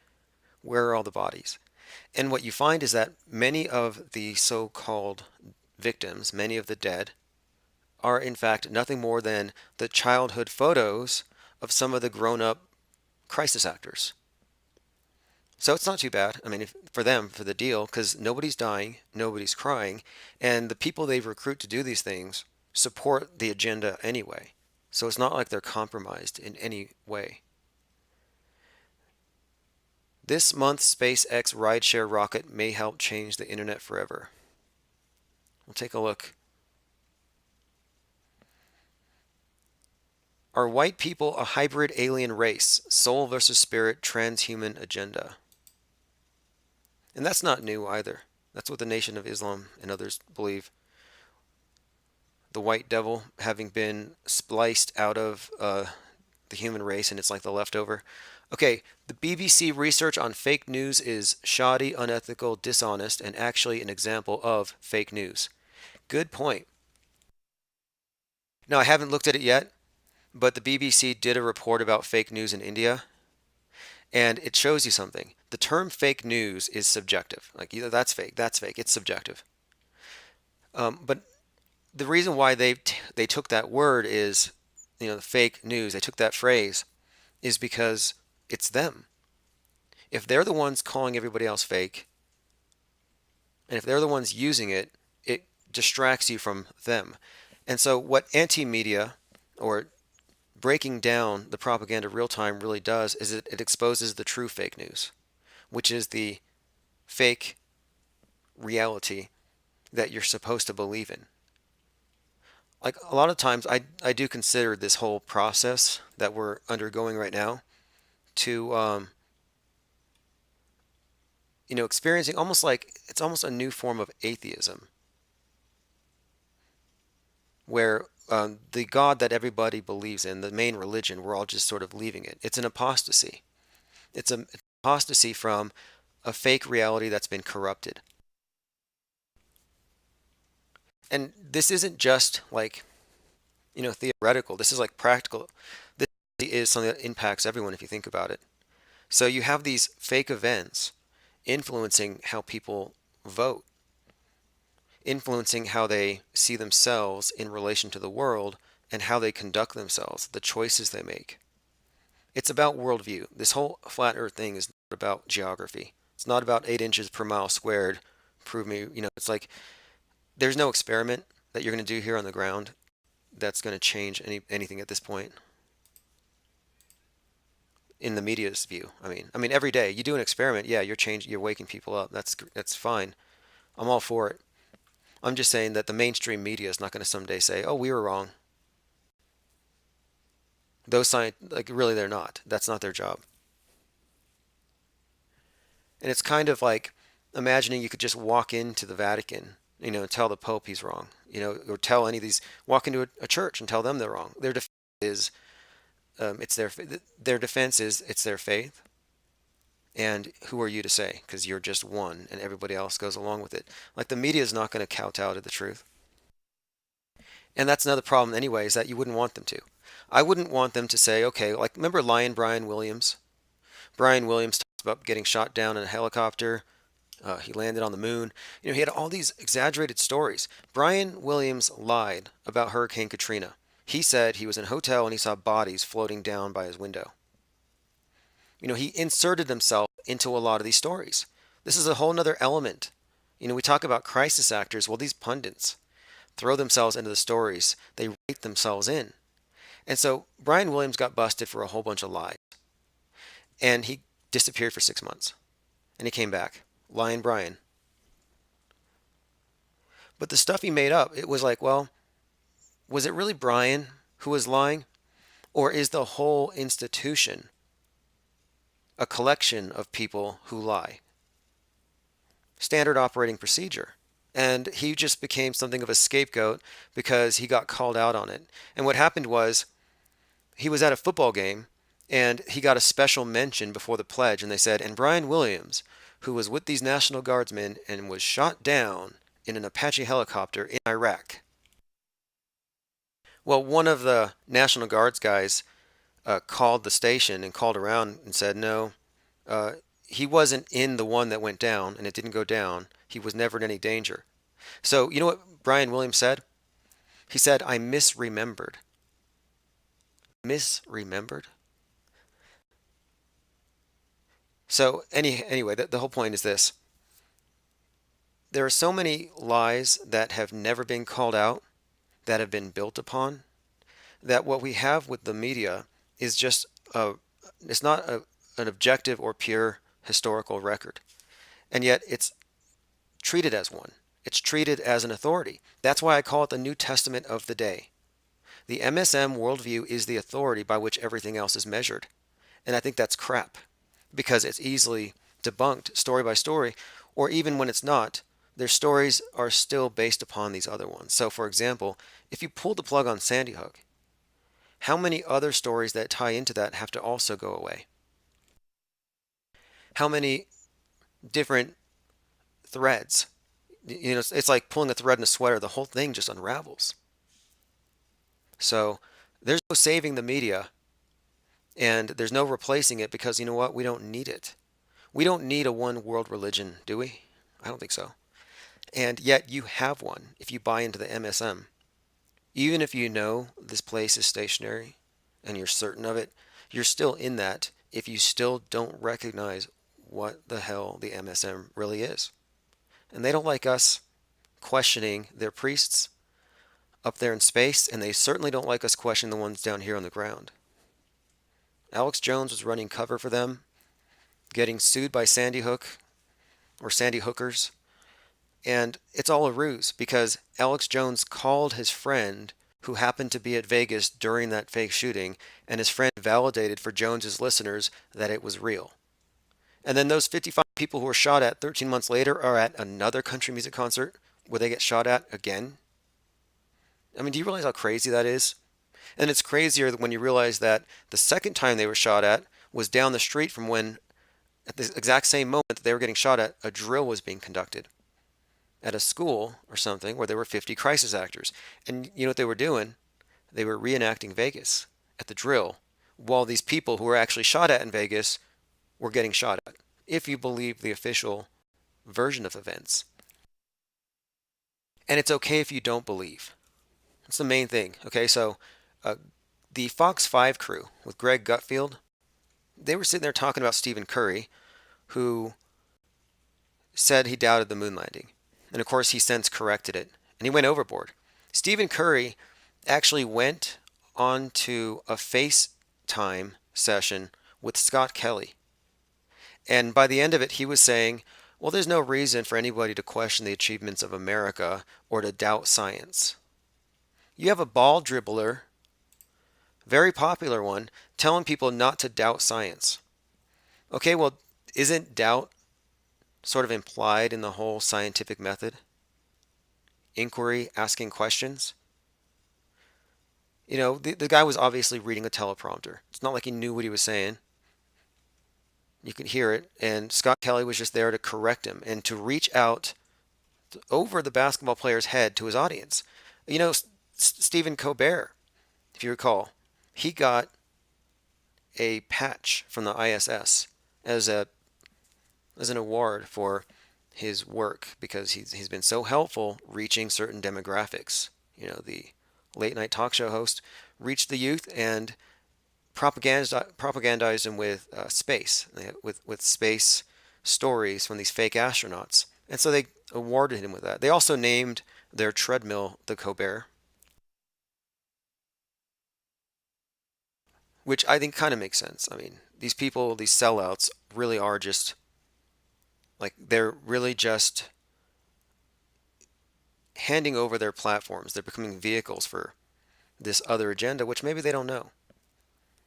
Where are all the bodies? And what you find is that many of the so-called victims, many of the dead, are in fact nothing more than the childhood photos of some of the grown-up crisis actors. So it's not too bad. I mean, for them, for the deal, because nobody's dying, nobody's crying, and the people they recruit to do these things support the agenda anyway. So it's not like they're compromised in any way. This month's SpaceX rideshare rocket may help change the internet forever. We'll take a look Are white people a hybrid alien race? Soul versus spirit, transhuman agenda. And that's not new either. That's what the Nation of Islam and others believe. The white devil having been spliced out of the human race, and it's like the leftover. Okay, the BBC research on fake news is shoddy, unethical, dishonest, and actually an example of fake news. Good point. Now, I haven't looked at it yet, but the BBC did a report about fake news in India, and it shows you something. The term fake news is subjective. Like, either that's fake, it's subjective. But the reason why they took that word is, fake news, they took that phrase, is because it's them. If they're the ones calling everybody else fake, and if they're the ones using it, it distracts you from them. And so what anti-media, or breaking down the propaganda real time, really does is it exposes the true fake news, which is the fake reality that you're supposed to believe in. Like, a lot of times I do consider this whole process that we're undergoing right now to experiencing almost like it's almost a new form of atheism, where the God that everybody believes in, the main religion, we're all just sort of leaving it. It's an apostasy. It's an apostasy from a fake reality that's been corrupted. And this isn't just like, theoretical. This is like practical. This is something that impacts everyone if you think about it. So you have these fake events influencing how people vote, influencing how they see themselves in relation to the world and how they conduct themselves, the choices they make. It's about worldview. This whole flat earth thing is not about geography. It's not about 8 inches per mile squared. Prove me, it's like there's no experiment that you're going to do here on the ground that's going to change anything at this point. In the media's view, I mean, every day you do an experiment, yeah, you're waking people up. That's fine. I'm all for it. I'm just saying that the mainstream media is not going to someday say, "Oh, we were wrong." Those really, they're not. That's not their job. And it's kind of like imagining you could just walk into the Vatican, and tell the Pope he's wrong, or tell any of these, walk into a church and tell them they're wrong. Their defense is, it's their faith. And who are you to say? Because you're just one, and everybody else goes along with it. Like, the media is not going to kowtow to the truth. And that's another problem anyway, is that you wouldn't want them to. I wouldn't want them to say, okay, like, remember Lion Brian Williams? Brian Williams talks about getting shot down in a helicopter. He landed on the moon. He had all these exaggerated stories. Brian Williams lied about Hurricane Katrina. He said he was in a hotel and he saw bodies floating down by his window. He inserted himself into a lot of these stories. This is a whole nother element. We talk about crisis actors. Well, these pundits throw themselves into the stories. They write themselves in. And so Brian Williams got busted for a whole bunch of lies. And he disappeared for 6 months. And he came back. Lion Brian. But the stuff he made up, it was like, well, was it really Brian who was lying? Or is the whole institution a collection of people who lie? Standard operating procedure. And he just became something of a scapegoat because he got called out on it. And what happened was, he was at a football game and he got a special mention before the pledge, and they said, and Brian Williams, who was with these National Guardsmen and was shot down in an Apache helicopter in Iraq. Well, one of the National Guards guys called the station and called around and said, no, he wasn't in the one that went down, and it didn't go down. He was never in any danger. So, you know what Brian Williams said? He said, I misremembered. Misremembered? So, anyway, the whole point is this. There are so many lies that have never been called out, that have been built upon, that what we have with the media is just it's not an objective or pure historical record. And yet it's treated as one. It's treated as an authority. That's why I call it the New Testament of the day. The MSM worldview is the authority by which everything else is measured. And I think that's crap because it's easily debunked story by story, or even when it's not, their stories are still based upon these other ones. So, for example, if you pull the plug on Sandy Hook, how many other stories that tie into that have to also go away? How many different threads? It's like pulling a thread in a sweater, the whole thing just unravels. So, there's no saving the media and there's no replacing it because you know what? We don't need it. We don't need a one world religion, do we? I don't think so. And yet you have one if you buy into the MSM. Even if you know this place is stationary and you're certain of it, you're still in that if you still don't recognize what the hell the MSM really is. And they don't like us questioning their priests up there in space, and they certainly don't like us questioning the ones down here on the ground. Alex Jones was running cover for them, getting sued by Sandy Hook or Sandy Hookers. And it's all a ruse because Alex Jones called his friend who happened to be at Vegas during that fake shooting, and his friend validated for Jones's listeners that it was real. And then those 55 people who were shot at 13 months later are at another country music concert where they get shot at again. I mean, do you realize how crazy that is? And it's crazier when you realize that the second time they were shot at was down the street from when, at the exact same moment that they were getting shot at, a drill was being conducted at a school or something where there were 50 crisis actors. And you know what they were doing? They were reenacting Vegas at the drill while these people who were actually shot at in Vegas were getting shot at, if you believe the official version of events. And it's okay if you don't believe. That's the main thing. Okay, so the Fox 5 crew with Greg Gutfield, they were sitting there talking about Stephen Curry, who said he doubted the moon landing. And of course, he since corrected it, and he went overboard. Stephen Curry actually went on to a FaceTime session with Scott Kelly. And by the end of it, he was saying, well, there's no reason for anybody to question the achievements of America or to doubt science. You have a ball dribbler, very popular one, telling people not to doubt science. Okay, well, isn't doubt sort of implied in the whole scientific method? Inquiry, asking questions. You know, the guy was obviously reading a teleprompter. It's not like he knew what he was saying. You could hear it, and Scott Kelly was just there to correct him and to reach out over the basketball player's head to his audience. You know, Stephen Colbert, if you recall, he got a patch from the ISS as an award for his work because he's been so helpful reaching certain demographics. You know, the late night talk show host reached the youth and propagandized them with space, with space stories from these fake astronauts. And so they awarded him with that. They also named their treadmill the Colbert, which I think kind of makes sense. I mean, these people, these sellouts, really are just like they're really just handing over their platforms. They're becoming vehicles for this other agenda, which maybe they don't know.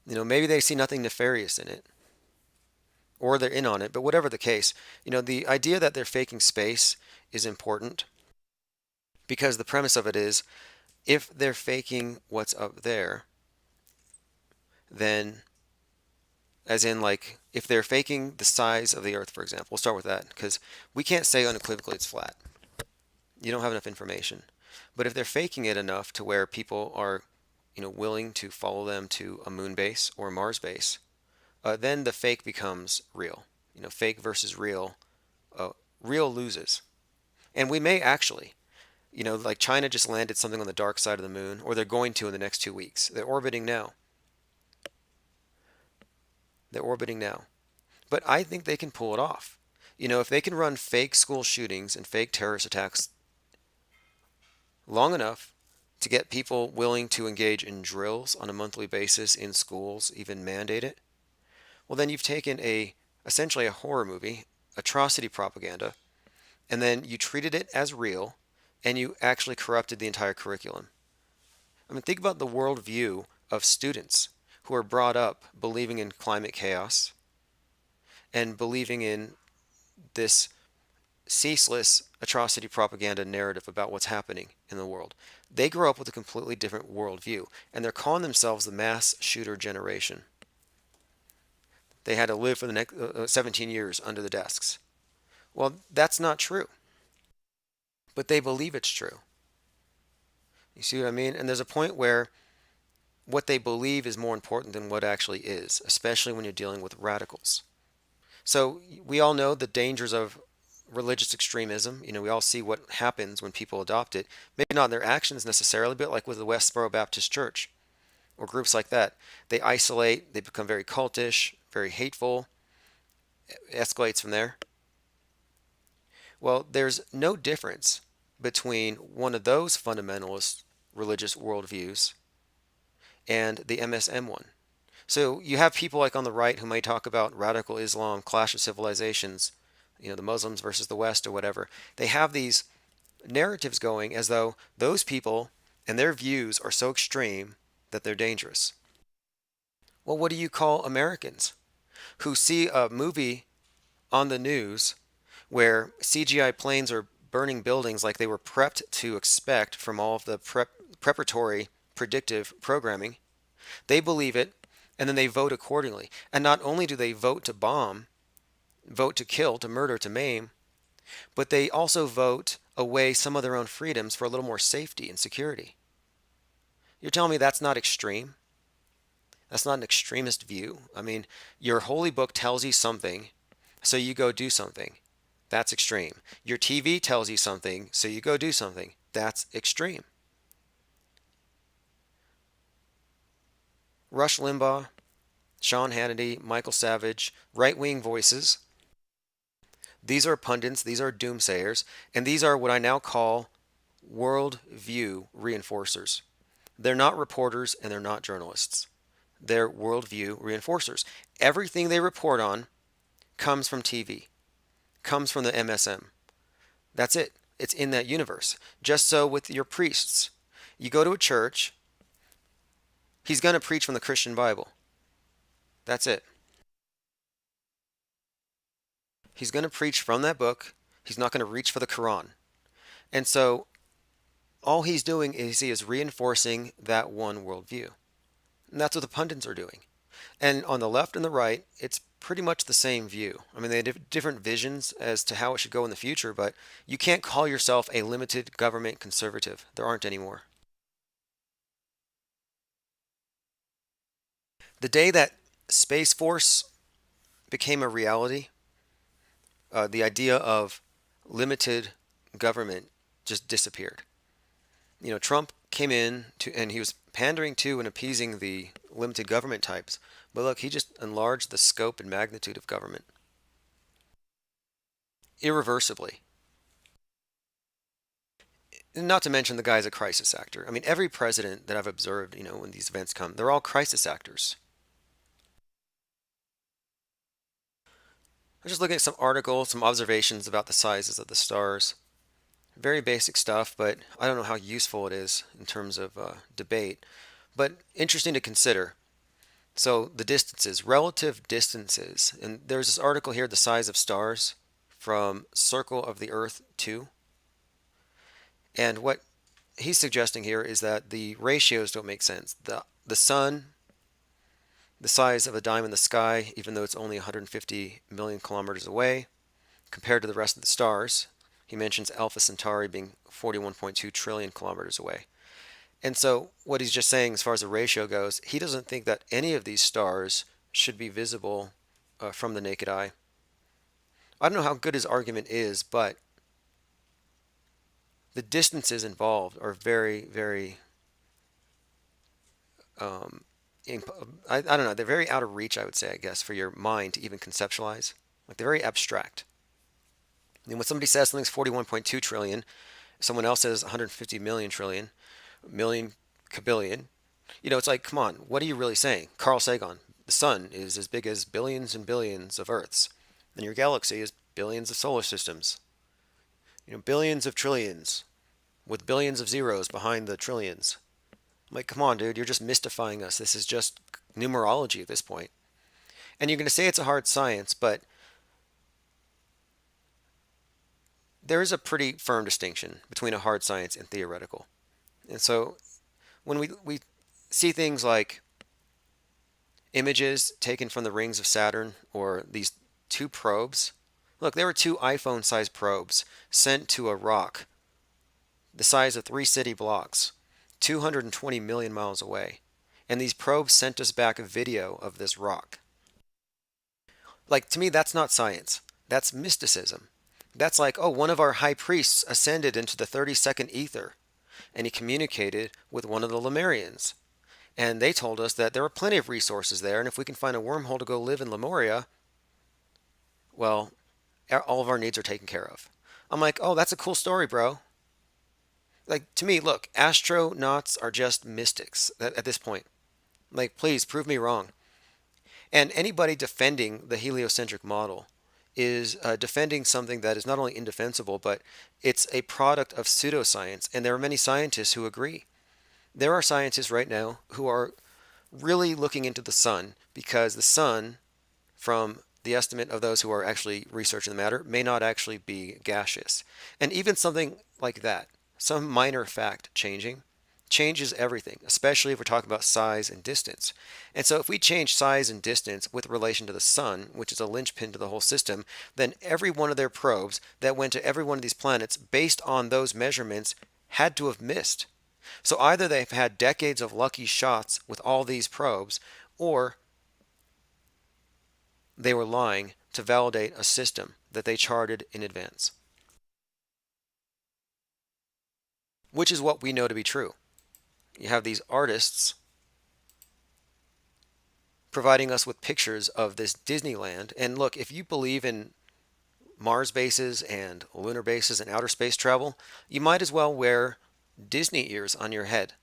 You know, maybe they see nothing nefarious in it, or they're in on it. But whatever the case, you know, the idea that they're faking space is important because the premise of it is, if they're faking what's up there, then, as in like, if they're faking the size of the Earth, for example, we'll start with that because we can't say unequivocally it's flat. You don't have enough information. But if they're faking it enough to where people are, you know, willing to follow them to a moon base or a Mars base, then the fake becomes real. You know, fake versus real. Real loses. And we may actually, you know, like China just landed something on the dark side of the moon, or they're going to in the next 2 weeks. They're orbiting now. But I think they can pull it off. You know, if they can run fake school shootings and fake terrorist attacks long enough to get people willing to engage in drills on a monthly basis in schools, even mandate it, well, then you've taken essentially a horror movie, atrocity propaganda, and then you treated it as real, and you actually corrupted the entire curriculum. I mean, think about the worldview of students who are brought up believing in climate chaos and believing in this ceaseless atrocity propaganda narrative about what's happening in the world. They grow up with a completely different worldview, and they're calling themselves the mass shooter generation. They had to live for the next 17 years under the desks. Well, that's not true, but they believe it's true. You see what I mean? And there's a point where what they believe is more important than what actually is, especially when you're dealing with radicals. So we all know the dangers of religious extremism. We all see what happens when people adopt it. Maybe not in their actions necessarily, but like with the Westboro Baptist Church or groups like that. They isolate, they become very cultish, very hateful, it escalates from there. Well, there's no difference between one of those fundamentalist religious worldviews and the MSM one. So you have people like on the right who may talk about radical Islam, clash of civilizations, the Muslims versus the West or whatever. They have these narratives going as though those people and their views are so extreme that they're dangerous. Well, what do you call Americans who see a movie on the news where CGI planes are burning buildings like they were prepped to expect from all of the preparatory predictive programming? They believe it, and then they vote accordingly. And not only do they vote to bomb, vote to kill, to murder, to maim, but they also vote away some of their own freedoms for a little more safety and security. You're telling me that's not extreme? That's not an extremist view? I mean, your holy book tells you something, so you go do something. That's extreme. Your TV tells you something, so you go do something. That's extreme. Rush Limbaugh, Sean Hannity, Michael Savage, right-wing voices. These are pundits, these are doomsayers, and these are what I now call worldview reinforcers. They're not reporters and they're not journalists. They're worldview reinforcers. Everything they report on comes from TV, comes from the MSM. That's it. It's in that universe. Just so with your priests. You go to a church, he's going to preach from the Christian Bible. That's it. He's going to preach from that book. He's not going to reach for the Quran. And so all he's doing is he is reinforcing that one worldview. And that's what the pundits are doing. And on the left and the right, it's pretty much the same view. I mean, they have different visions as to how it should go in the future, but you can't call yourself a limited government conservative. There aren't anymore. The day that Space Force became a reality, the idea of limited government just disappeared. Trump came in and he was pandering to and appeasing the limited government types. But look, he just enlarged the scope and magnitude of government irreversibly. Not to mention the guy's a crisis actor. I mean, every president that I've observed, when these events come, they're all crisis actors. I was just looking at some articles, some observations about the sizes of the stars. Very basic stuff, but I don't know how useful it is in terms of debate. But interesting to consider. So the distances, relative distances, and there's this article here, the size of stars from Circle of the Earth 2. And what he's suggesting here is that the ratios don't make sense. The sun, the size of a dime in the sky, even though it's only 150 million kilometers away, compared to the rest of the stars. He mentions Alpha Centauri being 41.2 trillion kilometers away. And so what he's just saying as far as the ratio goes, he doesn't think that any of these stars should be visible from the naked eye. I don't know how good his argument is, but the distances involved are very, very, I don't know, they're very out of reach, I would say, I guess, for your mind to even conceptualize. Like, they're very abstract. And when somebody says something's 41.2 trillion, someone else says 150 million trillion, million kabillion, it's like, come on, what are you really saying? Carl Sagan, the sun is as big as billions and billions of Earths, and your galaxy is billions of solar systems. Billions of trillions, with billions of zeros behind the trillions. I'm like, come on, dude, you're just mystifying us. This is just numerology at this point. And you're going to say it's a hard science, but there is a pretty firm distinction between a hard science and theoretical. And so when we see things like images taken from the rings of Saturn or these two probes, look, there were two iPhone sized probes sent to a rock the size of 3 city blocks, 220 million miles away. And these probes sent us back a video of this rock. Like, to me, that's not science. That's mysticism. That's like, oh, one of our high priests ascended into the 32nd ether, and he communicated with one of the Lemurians. And they told us that there are plenty of resources there, and if we can find a wormhole to go live in Lemuria, well, all of our needs are taken care of. I'm like, oh, that's a cool story, bro. Like, to me, look, astronauts are just mystics at this point. Like, please prove me wrong. And anybody defending the heliocentric model is defending something that is not only indefensible, but it's a product of pseudoscience. And there are many scientists who agree. There are scientists right now who are really looking into the sun because the sun, from the estimate of those who are actually researching the matter, may not actually be gaseous. And even something like that, some minor fact changing, changes everything, especially if we're talking about size and distance. And so if we change size and distance with relation to the sun, which is a linchpin to the whole system, then every one of their probes that went to every one of these planets based on those measurements had to have missed. So either they've had decades of lucky shots with all these probes, or they were lying to validate a system that they charted in advance. Which is what we know to be true. You have these artists providing us with pictures of this Disneyland. And look, if you believe in Mars bases and lunar bases and outer space travel, you might as well wear Disney ears on your head.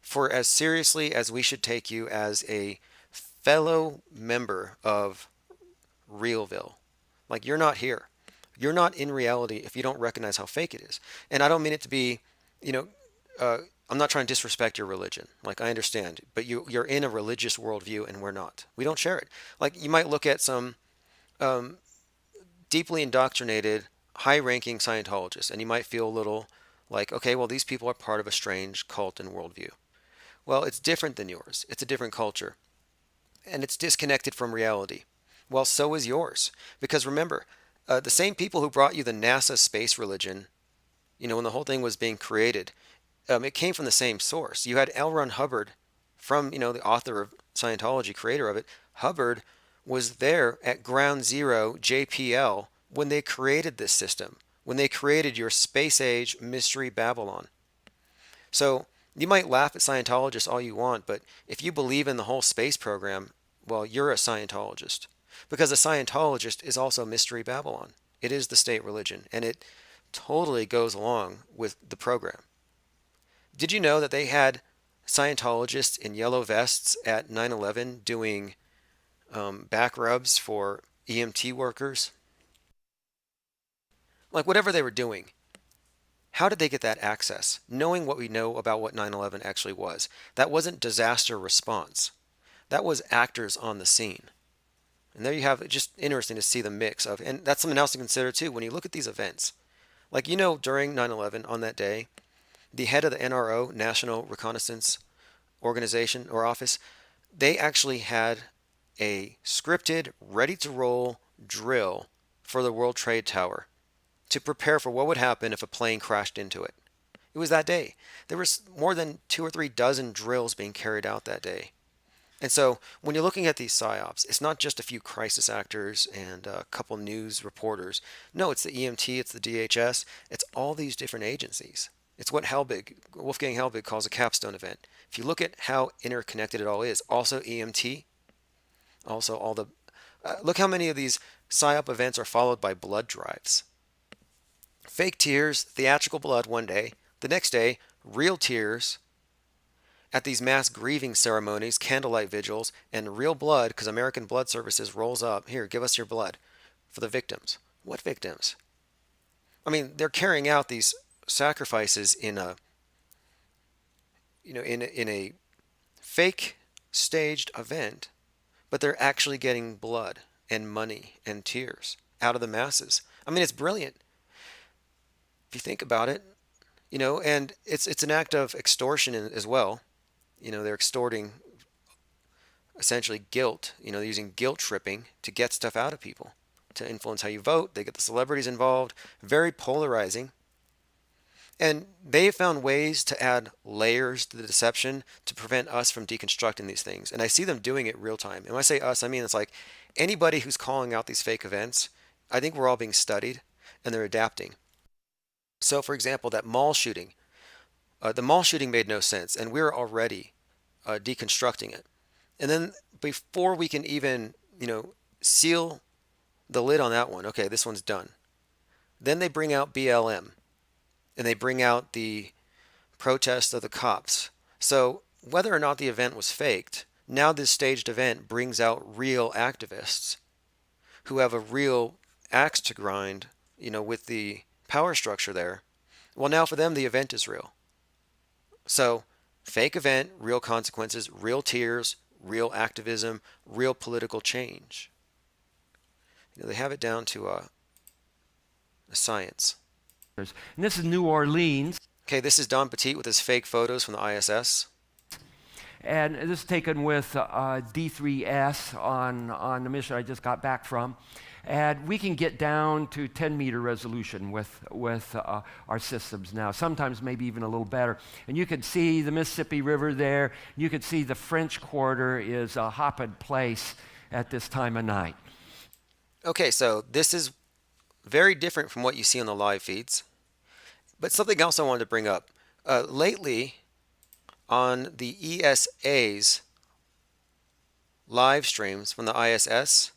For as seriously as we should take you as a fellow member of Realville, like, you're not here. You're not in reality if you don't recognize how fake it is. And I don't mean it to be, you know, I'm not trying to disrespect your religion. Like, I understand, but you're in a religious worldview and we're not. We don't share it. Like, you might look at some deeply indoctrinated, high-ranking Scientologists, and you might feel a little like, okay, well, these people are part of a strange cult and worldview. Well, it's different than yours. It's a different culture, and it's disconnected from reality. Well, so is yours. Because remember, the same people who brought you the NASA space religion, when the whole thing was being created, it came from the same source. You had L. Ron Hubbard, from the author of Scientology, creator of it. Hubbard was there at Ground Zero JPL when they created this system, when they created your space age mystery Babylon. So you might laugh at Scientologists all you want, but if you believe in the whole space program, well, you're a Scientologist. Because a Scientologist is also Mystery Babylon. It is the state religion, and it totally goes along with the program. Did you know that they had Scientologists in yellow vests at 9/11 doing back rubs for EMT workers? Like, whatever they were doing, how did they get that access? Knowing what we know about what 9/11 actually was. That wasn't disaster response. That was actors on the scene. And there you have it. Just interesting to see the mix of, and that's something else to consider too when you look at these events. Like, during 9/11, on that day, the head of the NRO, National Reconnaissance Organization or Office, they actually had a scripted, ready-to-roll drill for the World Trade Tower to prepare for what would happen if a plane crashed into it. It was that day. There was more than 2 or 3 dozen drills being carried out that day. And so when you're looking at these psyops, it's not just a few crisis actors and a couple news reporters. No, it's the EMT, it's the DHS, it's all these different agencies. It's what Wolfgang Helbig calls a capstone event. If you look at how interconnected it all is, also EMT, also all the... look how many of these psyop events are followed by blood drives. Fake tears, theatrical blood one day, the next day, real tears at these mass grieving ceremonies, candlelight vigils, and real blood, because American Blood Services rolls up, here, give us your blood, for the victims. What victims? I mean, they're carrying out these sacrifices in a in a fake staged event, but they're actually getting blood and money and tears out of the masses. I mean, it's brilliant if you think about it, and it's an act of extortion as well. They're extorting essentially guilt, using guilt tripping to get stuff out of people, to influence how you vote. They get the celebrities involved, very polarizing. And they have found ways to add layers to the deception to prevent us from deconstructing these things. And I see them doing it real time. And when I say us, I mean it's like anybody who's calling out these fake events, I think we're all being studied and they're adapting. So, for example, that mall shooting, the mall shooting made no sense, and we're already deconstructing it. And then before we can even, seal the lid on that one, okay, this one's done. Then they bring out BLM, and they bring out the protest of the cops. So whether or not the event was faked, now this staged event brings out real activists who have a real axe to grind, with the power structure there. Well, now for them, the event is real. So fake event, real consequences, real tears, real activism, real political change. They have it down to a science. And this is New Orleans. Okay, this is Don Petit with his fake photos from the ISS. And this is taken with D3S on the mission I just got back from. And we can get down to 10-meter resolution with our systems now, sometimes maybe even a little better. And you can see the Mississippi River there. You can see the French Quarter is a hopping place at this time of night. Okay, so this is very different from what you see on the live feeds. But something else I wanted to bring up. Lately, on the ESA's live streams from the ISS,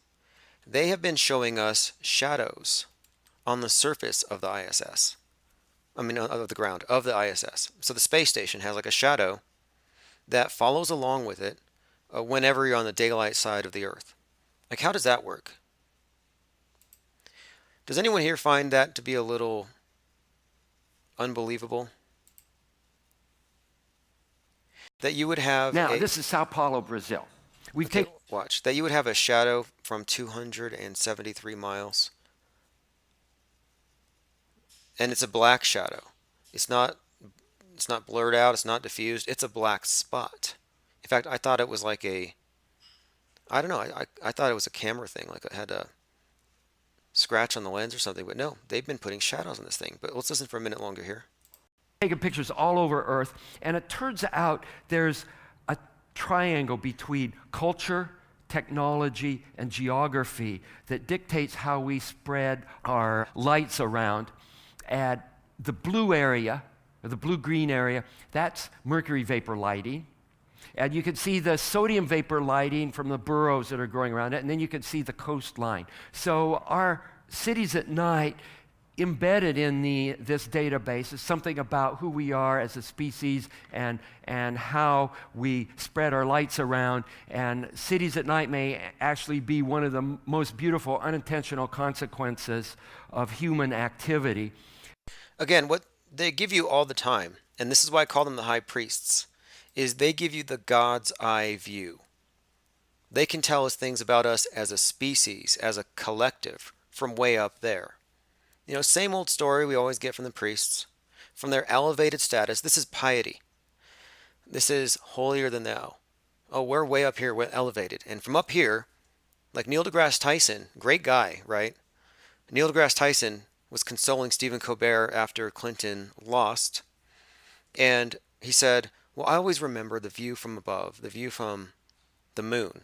they have been showing us shadows on the surface of the ISS. Of the ground, of the ISS. So the space station has like a shadow that follows along with it whenever you're on the daylight side of the Earth. Like, how does that work? Does anyone here find that to be a little unbelievable? That you would have now, this is Sao Paulo, Brazil. Watch. That you would have a shadow from 273 miles. And it's a black shadow. It's not blurred out, it's not diffused, it's a black spot. In fact, I thought it was like I thought it was a camera thing, like it had a scratch on the lens or something, but no, they've been putting shadows on this thing. But let's listen for a minute longer here. Taking pictures all over Earth, and it turns out there's a triangle between culture, technology, and geography that dictates how we spread our lights around. And the blue area, or the blue-green area, that's mercury vapor lighting. And you can see the sodium vapor lighting from the burrows that are growing around it, and then you can see the coastline. So our cities at night, embedded in this database, is something about who we are as a species and how we spread our lights around. And cities at night may actually be one of the most beautiful unintentional consequences of human activity. Again, what they give you all the time, and this is why I call them the high priests, is they give you the God's eye view. They can tell us things about us as a species, as a collective, from way up there. Same old story we always get from the priests. From their elevated status, this is piety. This is holier than thou. Oh, we're way up here, we're elevated. And from up here, like Neil deGrasse Tyson, great guy, right? Neil deGrasse Tyson was consoling Stephen Colbert after Clinton lost. And he said, well, I always remember the view from above, the view from the moon.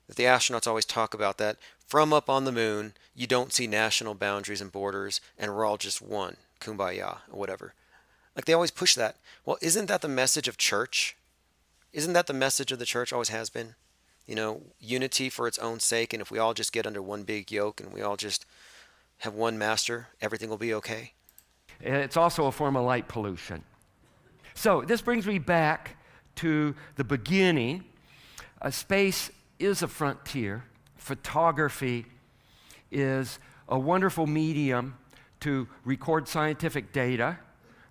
That the astronauts always talk about that. From up on the moon, you don't see national boundaries and borders, and we're all just one. Kumbaya, or whatever. Like, they always push that. Well, isn't that the message of church? Isn't that the message of the church, always has been? Unity for its own sake, and if we all just get under one big yoke and we all just have one master, everything will be okay? It's also a form of light pollution. So this brings me back to the beginning. Space is a frontier. Photography is a wonderful medium to record scientific data,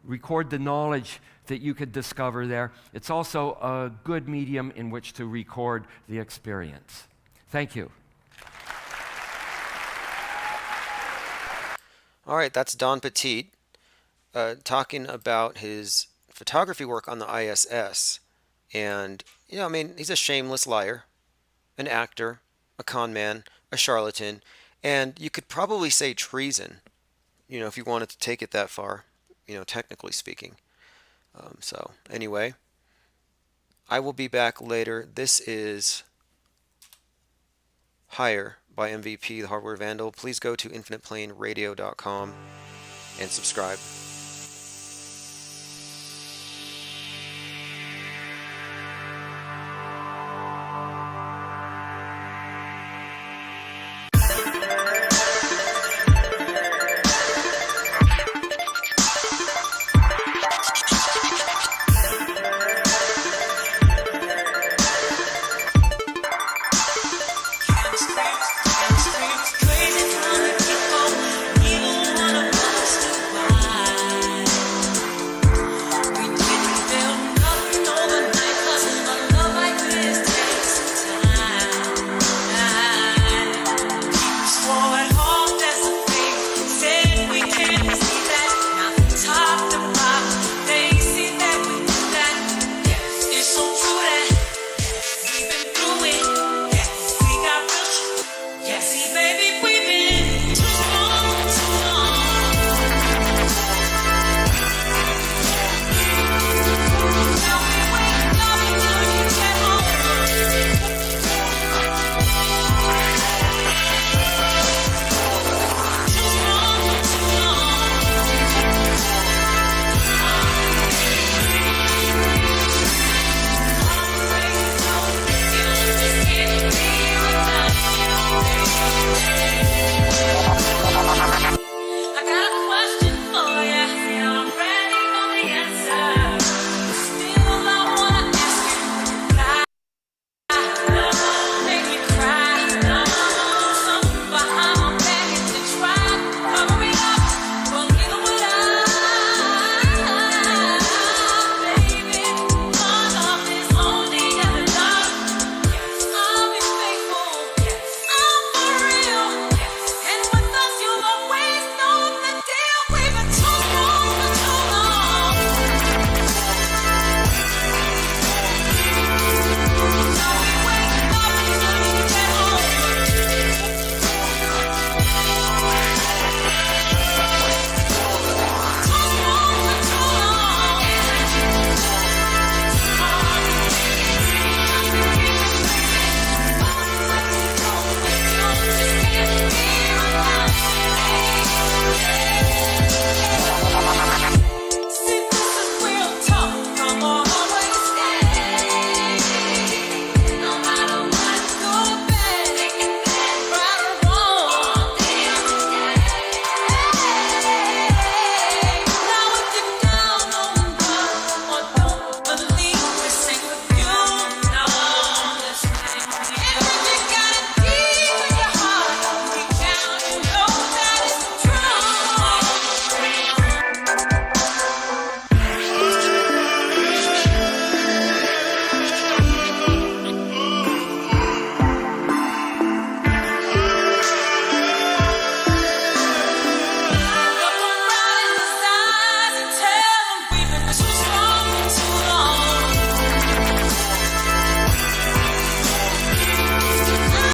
record the knowledge that you could discover there. It's also a good medium in which to record the experience. Thank you. All right, that's Don Petit talking about his photography work on the ISS. And, you know, I mean, he's a shameless liar, an actor, a con man, a charlatan, and you could probably say treason, you know, if you wanted to take it that far, you know, technically speaking. So, anyway, I will be back later. This is Higher by MVP, the Hardware Vandal. Please go to infiniteplaneradio.com and subscribe.